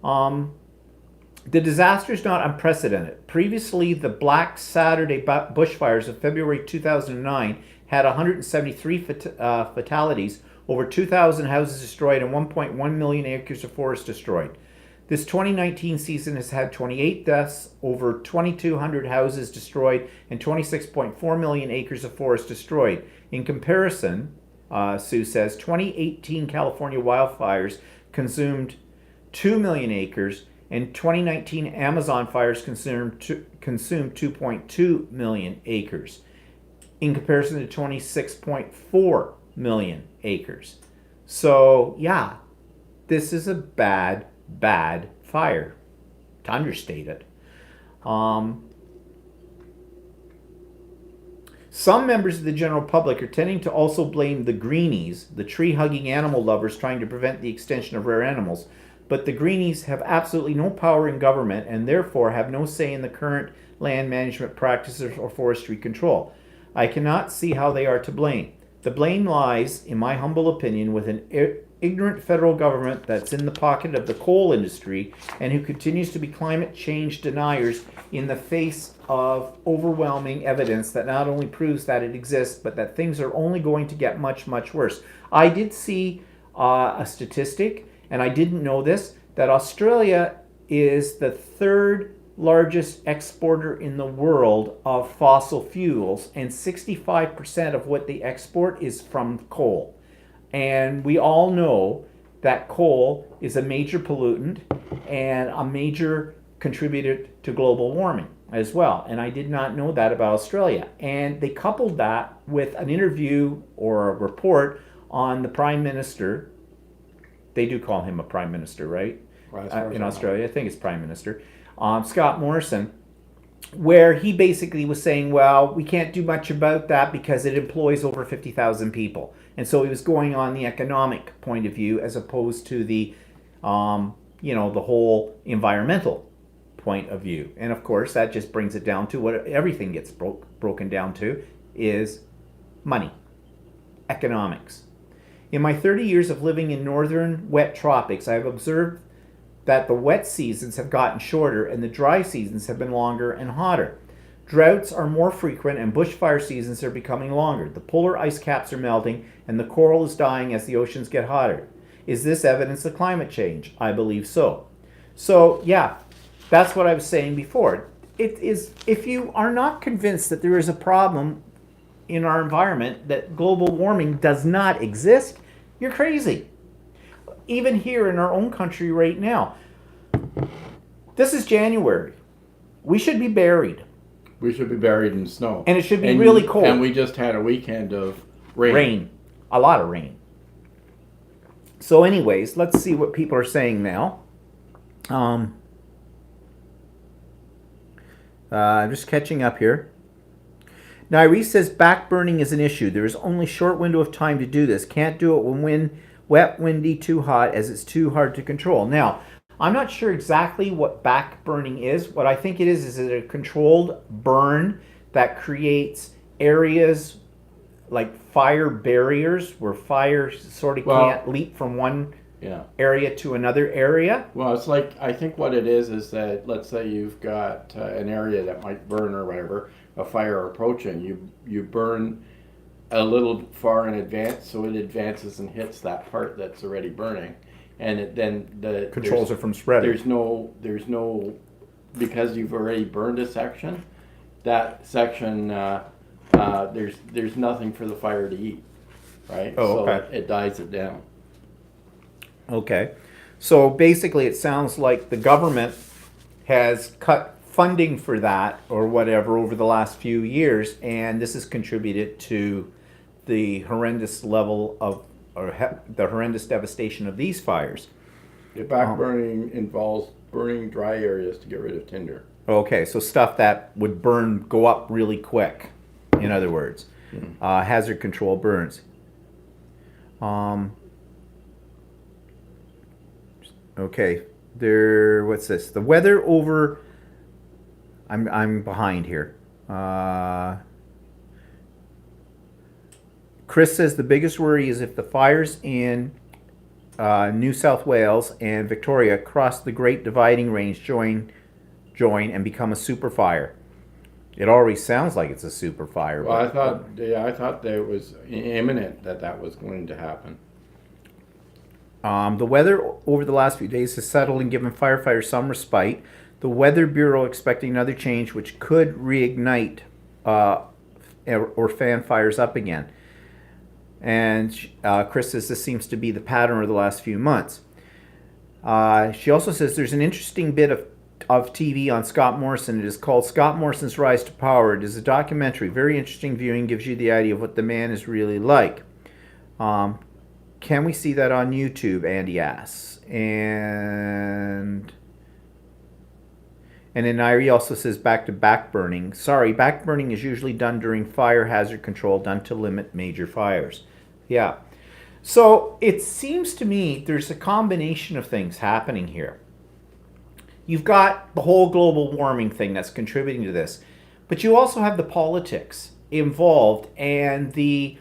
S1: The disaster is not unprecedented. Previously, the Black Saturday bushfires of February 2009 had 173 fatalities, over 2,000 houses destroyed, and 1.1 million acres of forest destroyed. This 2019 season has had 28 deaths, over 2,200 houses destroyed, and 26.4 million acres of forest destroyed. In comparison, Sue says, 2018 California wildfires consumed 2 million acres, and 2019 Amazon fires consumed 2.2 million acres, in comparison to 26.4 million acres. So, yeah, this is a bad fire, to understate it. Some members of the general public are tending to also blame the greenies, the tree-hugging animal lovers trying to prevent the extinction of rare animals. But the greenies have absolutely no power in government, and therefore have no say in the current land management practices or forestry control. I cannot see how they are to blame. The blame lies, in my humble opinion, with an ignorant federal government that's in the pocket of the coal industry and who continues to be climate change deniers in the face of overwhelming evidence that not only proves that it exists, but that things are only going to get much, much worse. I did see a statistic, and I didn't know this, that Australia is the third largest exporter in the world of fossil fuels, and 65% of what they export is from coal. And we all know that coal is a major pollutant and a major contributor to global warming as well. And I did not know that about Australia. And they coupled that with an interview or a report on the Prime Minister. They do call him a Prime Minister, right? In Australia, I think it's Prime Minister. Scott Morrison, where he basically was saying, well, we can't do much about that because it employs over 50,000 people. And so he was going on the economic point of view as opposed to the, the whole environmental point of view. And of course, that just brings it down to what everything gets broken down to is money, economics. In my 30 years of living in northern wet tropics, I have observed that the wet seasons have gotten shorter and the dry seasons have been longer and hotter. Droughts are more frequent and bushfire seasons are becoming longer. The polar ice caps are melting and the coral is dying as the oceans get hotter. Is this evidence of climate change? I believe so. So, yeah, that's what I was saying before. It is, if you are not convinced that there is a problem in our environment, that global warming does not exist, you're crazy. Even here in our own country right now. This is January. We should be buried.
S2: We should be buried in snow.
S1: And it should be really cold.
S2: And we just had a weekend of rain.
S1: Rain. A lot of rain. So anyways, let's see what people are saying now. I'm just catching up here. Nairi says back burning is an issue. There is only short window of time to do this. Can't do it when wet, windy, too hot, as it's too hard to control. Now, I'm not sure exactly what back burning is. What I think it is it a controlled burn that creates areas like fire barriers where fire sort of can't leap from one area to another area?
S2: Well, it's like, I think what it is that, let's say you've got an area that might burn or whatever, a fire approaching, you burn a little far in advance, so it advances and hits that part that's already burning, and then
S1: controls it from spreading.
S2: There's no, because you've already burned a section, that section, there's nothing for the fire to eat, right?
S1: Oh, okay.
S2: So it dies it down.
S1: Okay. So basically it sounds like the government has cut funding for that or whatever over the last few years, and this has contributed to the horrendous level of, the horrendous devastation of these fires.
S2: The back burning involves burning dry areas to get rid of tinder.
S1: Okay, so stuff that would go up really quick, in other words. Hazard control burns. Okay, what's this? The weather over, I'm behind here. Chris says the biggest worry is if the fires in New South Wales and Victoria cross the Great Dividing Range, join and become a super fire. It already sounds like it's a super fire.
S2: Well, I thought that it was imminent that was going to happen.
S1: The weather over the last few days has settled and given firefighters some respite. The Weather Bureau expecting another change which could reignite or fan fires up again. And Chris says this seems to be the pattern of the last few months. She also says there's an interesting bit of TV on Scott Morrison. It is called Scott Morrison's Rise to Power. It is a documentary. Very interesting viewing. Gives you the idea of what the man is really like. Can we see that on YouTube? Andy asks. And then Nairi also says back to back burning. Sorry, back burning is usually done during fire hazard control, done to limit major fires. Yeah. So it seems to me there's a combination of things happening here. You've got the whole global warming thing that's contributing to this, but you also have the politics involved and the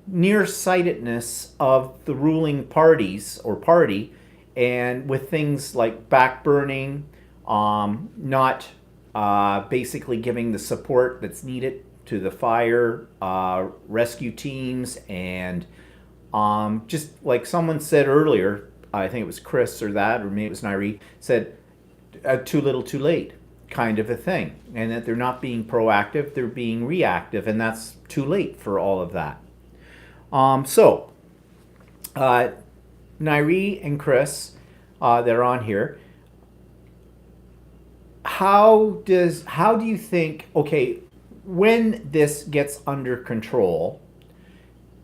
S1: nearsightedness of the ruling parties or party, and with things like backburning, not basically giving the support that's needed to the fire rescue teams, and just like someone said earlier, I think it was Chris or maybe it was Nairi, said too little too late kind of a thing, and that they're not being proactive, they're being reactive, and that's too late for all of that. So Nairi and Chris, they're on here. How do you think, okay, when this gets under control,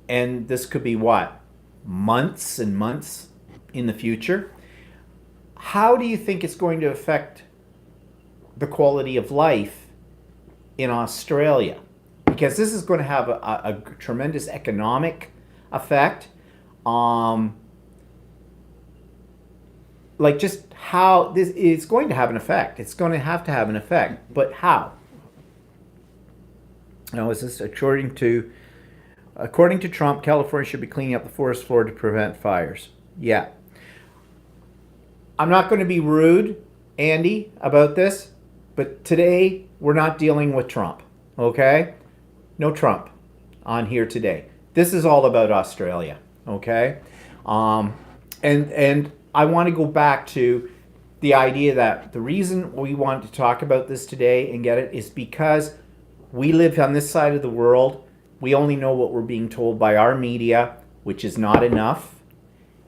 S1: and this could be what, months and months in the future, how do you think it's going to affect the quality of life in Australia? Because this is going to have a tremendous economic effect. Like just how this is going to have an effect. It's going to have an effect, but how? Now, is this according to Trump, California should be cleaning up the forest floor to prevent fires? Yeah. I'm not going to be rude, Andy, about this, but today we're not dealing with Trump, okay? No Trump on here today. This is all about Australia, okay? And I want to go back to the idea that the reason we want to talk about this today and get it is because we live on this side of the world. We only know what we're being told by our media, which is not enough,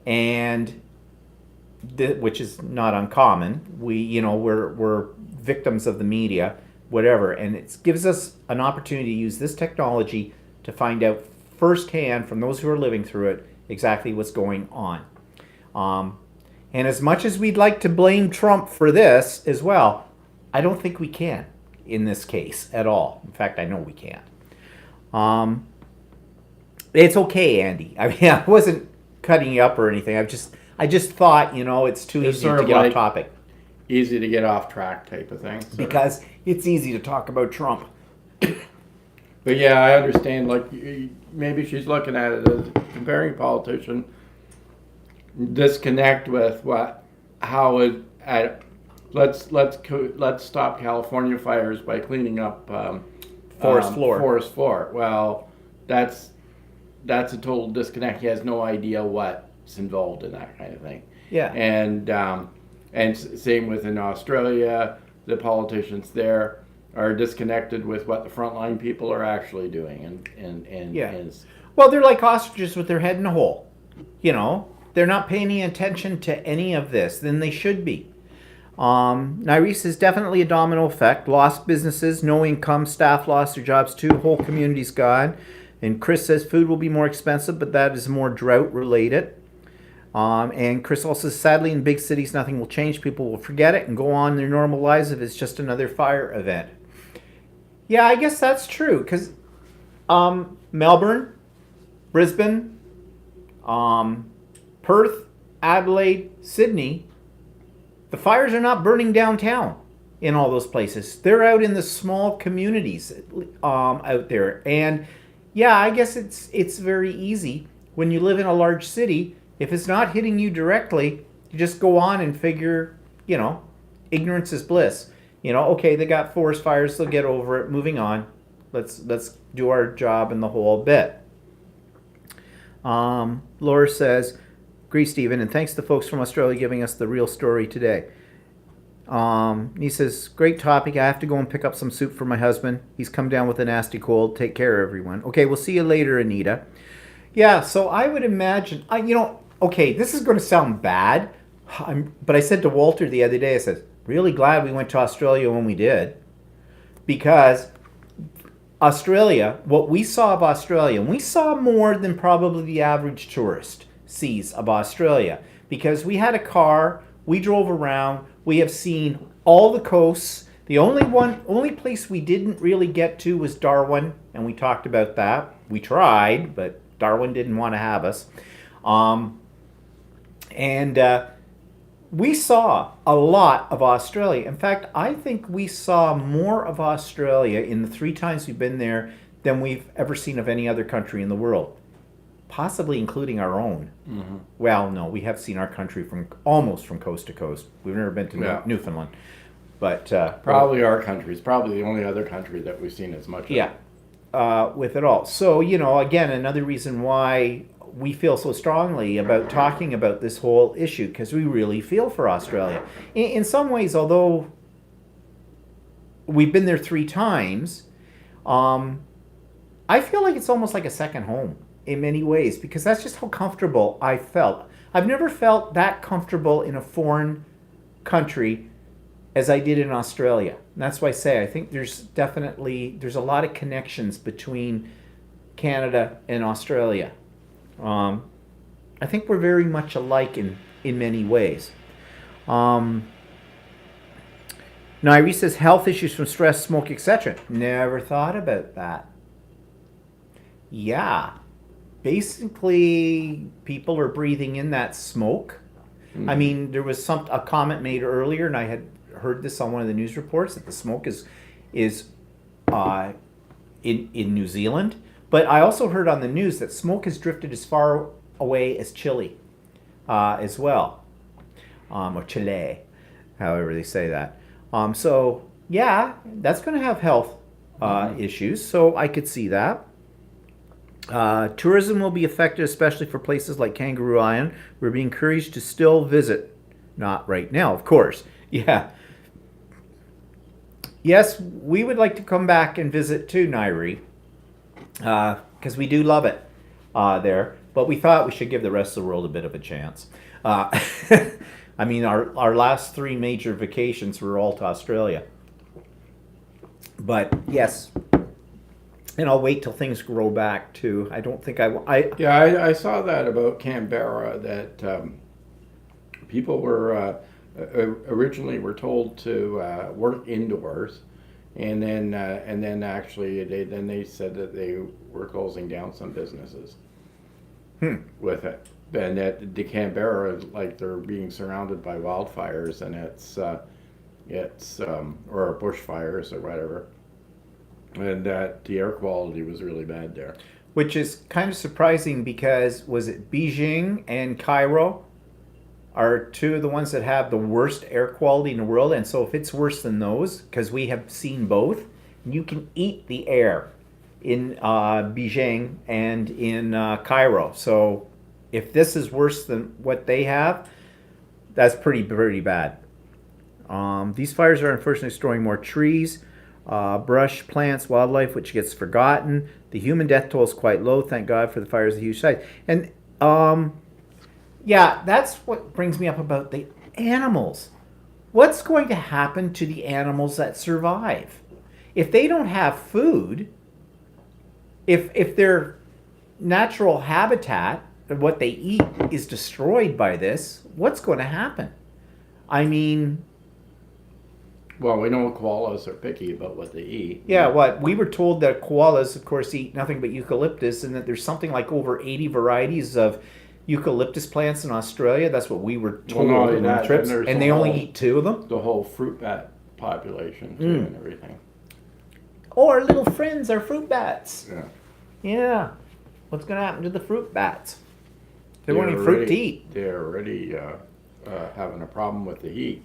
S1: and which is not uncommon. We're victims of the media whatever. And it gives us an opportunity to use this technology to find out firsthand from those who are living through it exactly what's going on. And as much as we'd like to blame Trump for this as well, I don't think we can in this case at all. In fact, I know we can't. It's okay, Andy. I mean, I wasn't cutting you up or anything. I just thought, it's too
S2: It's
S1: easy
S2: sort
S1: to
S2: of
S1: get
S2: like-
S1: off topic.
S2: Easy to get off track type of thing. sort of.
S1: Because it's easy to talk about Trump.
S2: But yeah, I understand. Like maybe she's looking at it as comparing politician disconnect with let's stop California fires by cleaning up
S1: Forest floor.
S2: Forest floor. Well, that's a total disconnect. He has no idea what's involved in that kind of thing.
S1: Yeah.
S2: And same within Australia, the politicians there are disconnected with what the frontline people are actually doing, and
S1: Well, they're like ostriches with their head in a hole. They're not paying any attention to any of this. Then they should be. Nairice is definitely a domino effect. Lost businesses, no income, staff lost their jobs too, whole community's gone. And Chris says food will be more expensive, but that is more drought related. And Chris also says, sadly, in big cities, nothing will change. People will forget it and go on their normal lives if it's just another fire event. Yeah, I guess that's true. Because Melbourne, Brisbane, Perth, Adelaide, Sydney, the fires are not burning downtown in all those places. They're out in the small communities out there. And yeah, I guess it's very easy when you live in a large city. If it's not hitting you directly, you just go on and figure, ignorance is bliss. Okay, they got forest fires, they'll get over it, moving on. Let's do our job in the whole bit. Laura says, agree, Stephen, and thanks to folks from Australia giving us the real story today. He says, great topic. I have to go and pick up some soup for my husband. He's come down with a nasty cold. Take care, everyone. Okay, we'll see you later, Anita. Yeah, so I would imagine, okay, this is going to sound bad, but I said to Walter the other day, I said, really glad we went to Australia when we did, because Australia, what we saw of Australia, and we saw more than probably the average tourist sees of Australia, because we had a car, we drove around, we have seen all the coasts. The only place we didn't really get to was Darwin, and we talked about that. We tried, but Darwin didn't want to have us. We saw a lot of Australia. In fact, I think we saw more of Australia in the 3 times we've been there than we've ever seen of any other country in the world, possibly including our own. Mm-hmm. Well, no, we have seen our country almost from coast to coast. We've never been to Newfoundland, but
S2: probably our country is probably the only other country that we've seen as much.
S1: With it all. So again, another reason why we feel so strongly about talking about this whole issue, because we really feel for Australia. In some ways, although we've been there 3 times, I feel like it's almost like a second home in many ways, because that's just how comfortable I felt. I've never felt that comfortable in a foreign country as I did in Australia. And that's why I say I think there's a lot of connections between Canada and Australia. I think we're very much alike in many ways. Nairi says health issues from stress, smoke, etc. Never thought about that. Yeah. Basically, people are breathing in that smoke. Mm-hmm. I mean, there was a comment made earlier, and I had heard this on one of the news reports, that the smoke is in New Zealand. But I also heard on the news that smoke has drifted as far away as Chile as well. Or Chile, however they say that. So, yeah, that's going to have health issues. So I could see that. Tourism will be affected, especially for places like Kangaroo Island. We're being encouraged to still visit. Not right now, of course. Yeah. Yes, we would like to come back and visit too, Nairi. Because we do love it there. But we thought we should give the rest of the world a bit of a chance. I mean, our last 3 major vacations were all to Australia. But yes, and I'll wait till things grow back too. I don't think
S2: Yeah, I saw that about Canberra that people were originally were told to work indoors, and then actually they said that they were closing down some businesses with it, and that the Canberra, like, they're being surrounded by wildfires, and it's or bushfires or whatever, and that the air quality was really bad there.
S1: which is kind of surprising because was it Beijing and Cairo are two of the ones that have the worst air quality in the world, and so if it's worse than those, because we have seen both, you can eat the air in Beijing and in Cairo. So if this is worse than what they have, that's pretty bad. These fires are unfortunately destroying more trees, brush, plants, wildlife, which gets forgotten. The human death toll is quite low. Thank God for the fires of huge size. And yeah, that's what brings me up about the animals. What's going to happen to the animals that survive? If they don't have food, if their natural habitat, what they eat, is destroyed by this, what's going to happen? I mean,
S2: Well, we know koalas are picky about what they eat.
S1: yeah, what? We were told that koalas, of course, eat nothing but eucalyptus, and that there's something like over 80 varieties of eucalyptus plants in Australia. That's what we were told
S2: Well, no,
S1: on
S2: that-
S1: the trips.
S2: and there's
S1: And
S2: the
S1: they only
S2: whole-
S1: eat two of them?
S2: The whole fruit bat population too, and everything.
S1: Oh, our little friends are fruit bats.
S2: Yeah.
S1: Yeah. What's going to happen to the fruit bats? They
S2: They're
S1: won't eat fruit
S2: already-
S1: to eat.
S2: They're already having a problem with the heat.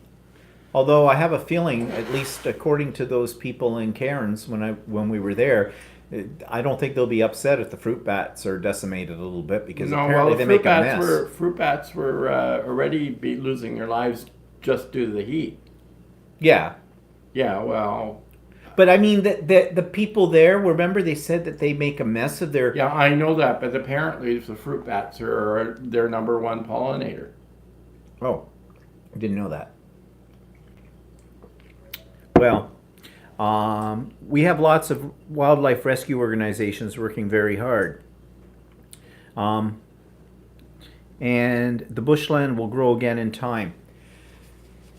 S1: Although I have a feeling, at least according to those people in Cairns when we were there, I don't think they'll be upset if the fruit bats are decimated a little bit, because apparently they make a mess.
S2: Fruit bats were already losing their lives just due to the heat.
S1: Yeah.
S2: Yeah, well,
S1: But I mean, the people there, remember they said that they make a mess of their...
S2: yeah, I know that, but apparently the fruit bats are their number one pollinator.
S1: Oh, I didn't know that. Well, we have lots of wildlife rescue organizations working very hard. And the bushland will grow again in time.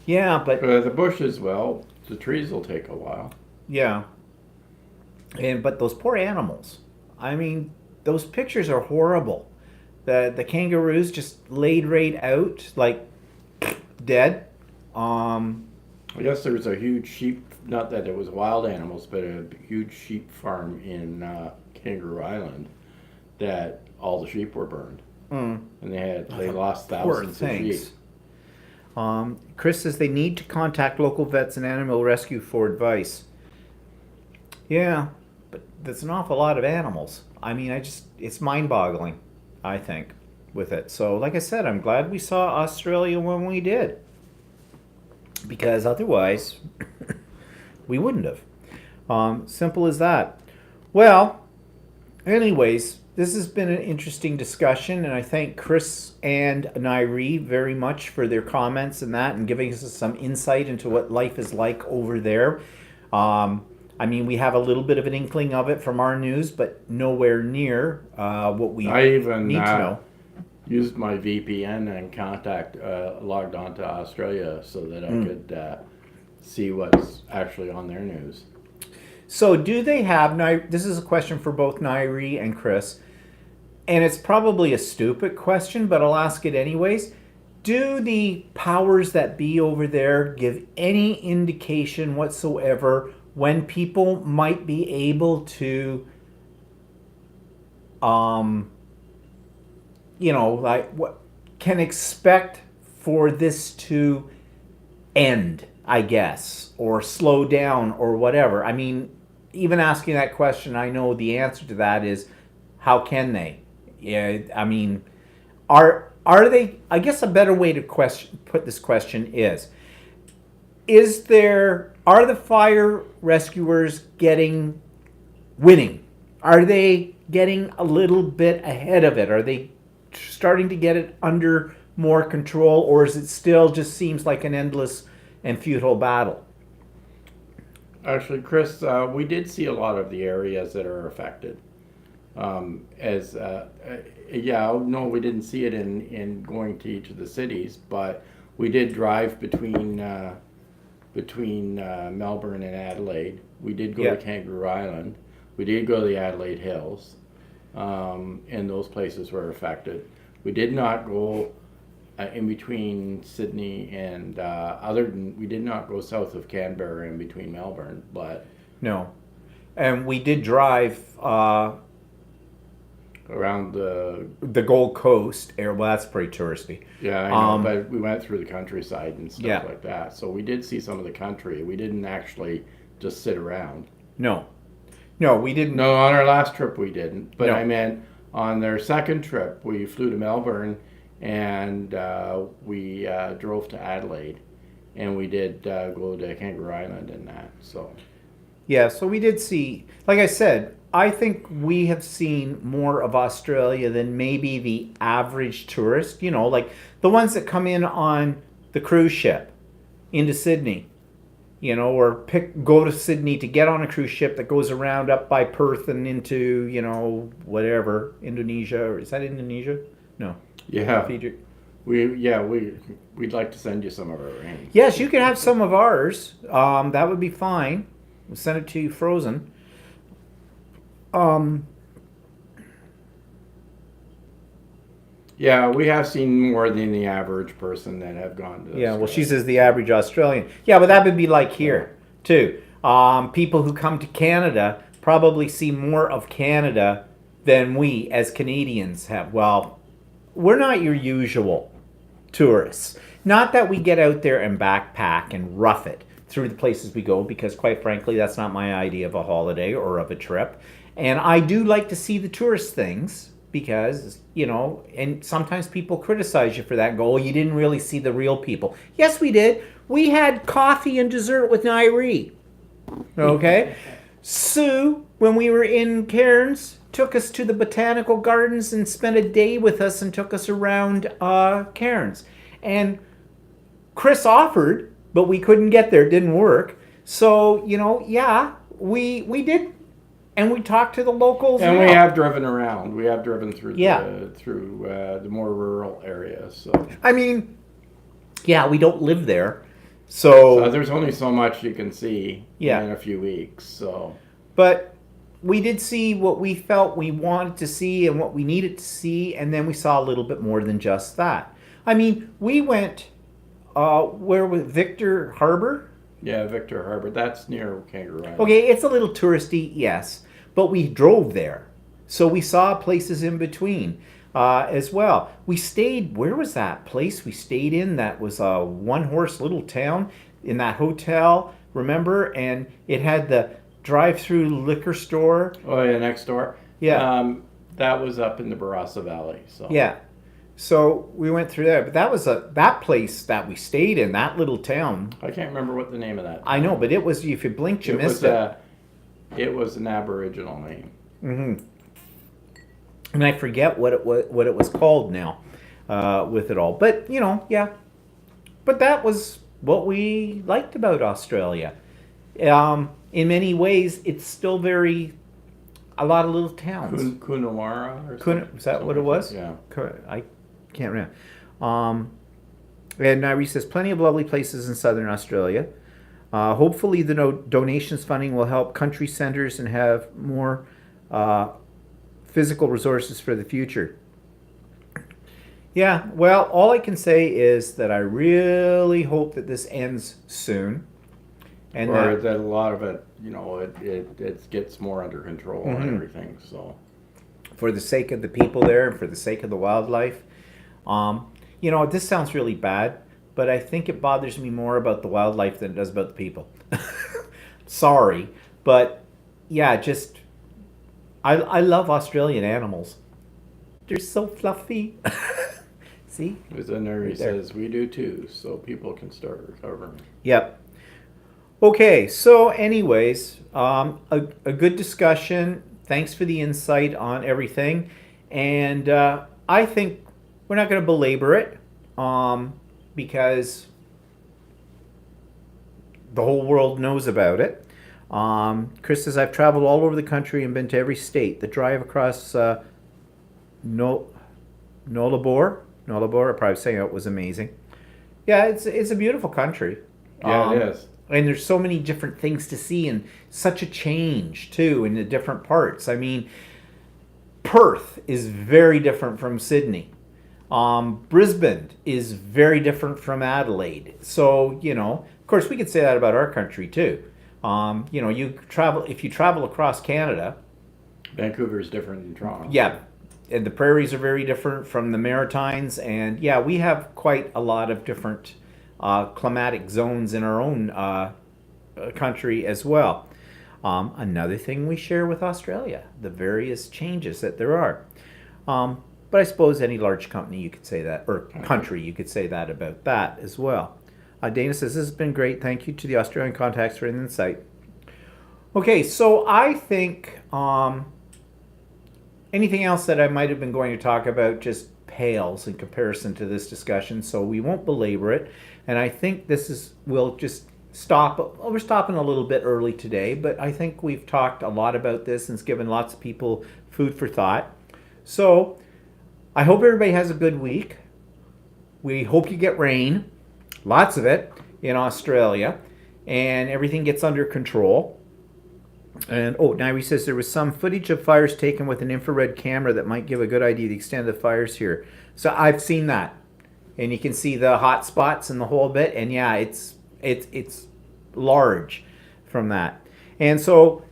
S1: Yeah, but
S2: The bushes, well, the trees will take a while.
S1: yeah. But those poor animals. I mean, those pictures are horrible. The kangaroos just laid right out, like dead.
S2: I guess there was a huge sheep, not that it was wild animals, but a huge sheep farm in Kangaroo Island that all the sheep were burned. And they lost
S1: Poor
S2: thousands of sheep.
S1: things. Chris says they need to contact local vets and animal rescue for advice. Yeah, but that's an awful lot of animals. I mean, it's mind-boggling, I think, with it. So, like I said, I'm glad we saw Australia when we did, because otherwise we wouldn't have. Simple as that. Well, anyways, this has been an interesting discussion, and I thank Chris and Nairi very much for their comments and that, and giving us some insight into what life is like over there. I mean, we have a little bit of an inkling of it from our news, but nowhere near what we
S2: I even
S1: need to know.
S2: used my VPN and logged on to Australia so that I could see what's actually on their news.
S1: So do they have, this is a question for both Nairi and Chris, and it's probably a stupid question, but I'll ask it anyways. Do the powers that be over there give any indication whatsoever when people might be able to, like what can expect for this to end, I guess, or slow down or whatever? I mean, even asking that question, I know the answer to that is, how can they? Yeah, I mean, are they? I guess a better way to put this question is are the fire rescuers winning? Are they getting a little bit ahead of it? Are they starting to get it under more control, or is it still just seems like an endless and futile battle?
S2: Actually, Chris, we did see a lot of the areas that are affected. As yeah, no, we didn't see it in going to each of the cities, but we did drive between Melbourne and Adelaide. We did go
S1: Yeah.
S2: to Kangaroo Island. We did go to the Adelaide Hills, and those places were affected. We did not go in between Sydney and other than we did not go south of Canberra in between Melbourne, but
S1: No. And we did drive
S2: around
S1: the Gold Coast area. Well, that's pretty touristy.
S2: yeah, I know, but we went through the countryside and stuff
S1: Yeah.
S2: like that. So we did see some of the country. We didn't actually just sit around.
S1: No. No, we didn't.
S2: No, on our last trip we didn't. But
S1: No.
S2: I meant on their second trip, we flew to Melbourne and we drove to Adelaide, and we did go to Kangaroo Island and that. So
S1: Yeah, so we did see, like I said, I think we have seen more of Australia than maybe the average tourist, you know, like the ones that come in on the cruise ship into Sydney, you know, or go to Sydney to get on a cruise ship that goes around up by Perth and into, you know, whatever, Indonesia, or is that Indonesia? No,
S2: yeah,
S1: Fiji.
S2: we'd like to send you some of our rain.
S1: Yes, you could have some of ours. That would be fine. We'll send it to you frozen.
S2: Yeah, we have seen more than the average person that have gone to.
S1: Yeah, well, she
S2: Australia.
S1: says the average Australian. Yeah, but that would be like here, too. People who come to Canada probably see more of Canada than we as Canadians have. Well, we're not your usual tourists. Not that we get out there and backpack and rough it through the places we go, because quite frankly, that's not my idea of a holiday or of a trip. And I do like to see the tourist things because, you know, and sometimes people criticize you for that and go, oh, you didn't really see the real people. Yes, we did. We had coffee and dessert with Nairi. Okay? Sue, when we were in Cairns, took us to the botanical gardens and spent a day with us and took us around Cairns. And Chris offered, but we couldn't get there. It didn't work. So, you know, yeah, we did. And we talked to the locals.
S2: And
S1: now.
S2: we have driven around. We have driven through
S1: Yeah.
S2: the more rural areas. So.
S1: I mean, yeah, we don't live there. So
S2: There's only so much you can see
S1: Yeah.
S2: in a few weeks. So
S1: but we did see what we felt we wanted to see and what we needed to see, and then we saw a little bit more than just that. I mean, we went where was Victor Harbor?
S2: yeah, Victor Harbor. That's near Kangaroo Island.
S1: Okay, it's a little touristy, yes, but we drove there, so we saw places in between as well. We stayed. Where was that place we stayed in? That was a one-horse little town in that hotel. Remember, and it had the drive-through liquor store.
S2: Oh yeah, next door.
S1: Yeah.
S2: That was up in the Barossa Valley. So
S1: Yeah. So we went through there, but that was that place that we stayed in, that little town.
S2: I can't remember what the name of that.
S1: I know, but it was, if you blinked, you missed
S2: was
S1: it.
S2: it was an Aboriginal name.
S1: Mm-hmm. And I forget what it was called now, with it all. But you know, yeah. But that was what we liked about Australia. In many ways, it's still a lot of little towns.
S2: Coonawarra or something.
S1: Is that what it was?
S2: Yeah.
S1: I can't remember. And Nairi says, plenty of lovely places in southern Australia. Hopefully the donations funding will help country centers and have more physical resources for the future. Yeah, well, all I can say is that I really hope that this ends soon. And
S2: Or that a lot of it, you know, it gets more under control
S1: Mm-hmm.
S2: and everything. So
S1: for the sake of the people there and for the sake of the wildlife. You know, this sounds really bad, but I think it bothers me more about the wildlife than it does about the people. Sorry, but yeah, just I love Australian animals. They're so fluffy. See?
S2: as Nuri
S1: Right there.
S2: says, we do too. So people can start recovering.
S1: Yep. Okay, so anyways, a good discussion. Thanks for the insight on everything. And I think we're not going to belabor it because the whole world knows about it. Chris says, I've traveled all over the country and been to every state. The drive across Nullarbor, I'm probably saying it, was amazing. Yeah, it's a beautiful country.
S2: Yeah, it is.
S1: And there's so many different things to see and such a change, too, in the different parts. I mean, Perth is very different from Sydney. Brisbane is very different from Adelaide. So, of course, we could say that about our country, too. If you travel across Canada.
S2: Vancouver is different than Toronto.
S1: Yeah, and the prairies are very different from the Maritimes, and yeah, we have quite a lot of different climatic zones in our own country as well. Another thing we share with Australia, the various changes that there are. But I suppose any large company you could say that, or country you could say that about that as well. Dana says, this has been great. Thank you to the Australian contacts for an insight. Okay, so I think anything else that I might have been going to talk about just pales in comparison to this discussion, so we won't belabor it. And I think we'll just stop. Well, we're stopping a little bit early today, but I think we've talked a lot about this and it's given lots of people food for thought. So I hope everybody has a good week. We hope you get rain, lots of it, in Australia, and everything gets under control. And Nairi says there was some footage of fires taken with an infrared camera that might give a good idea of the extent of the fires here. So I've seen that, and you can see the hot spots and the whole bit. And yeah, it's large from that. And so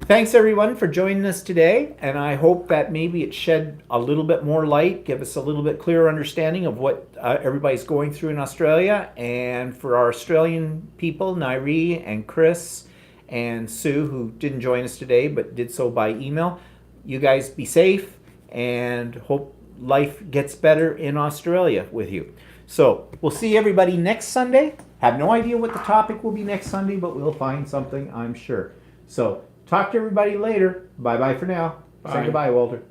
S1: thanks everyone for joining us today. And I hope that maybe it shed a little bit more light, give us a little bit clearer understanding of what everybody's going through in Australia. And for our Australian people, Nairi and Chris and Sue, who didn't join us today but did so by email, you guys be safe and hope life gets better in Australia with you. So we'll see everybody next Sunday. Have no idea what the topic will be next Sunday, but we'll find something, I'm sure. So talk to everybody later. Bye-bye for now.
S2: Bye.
S1: Say goodbye, Walter.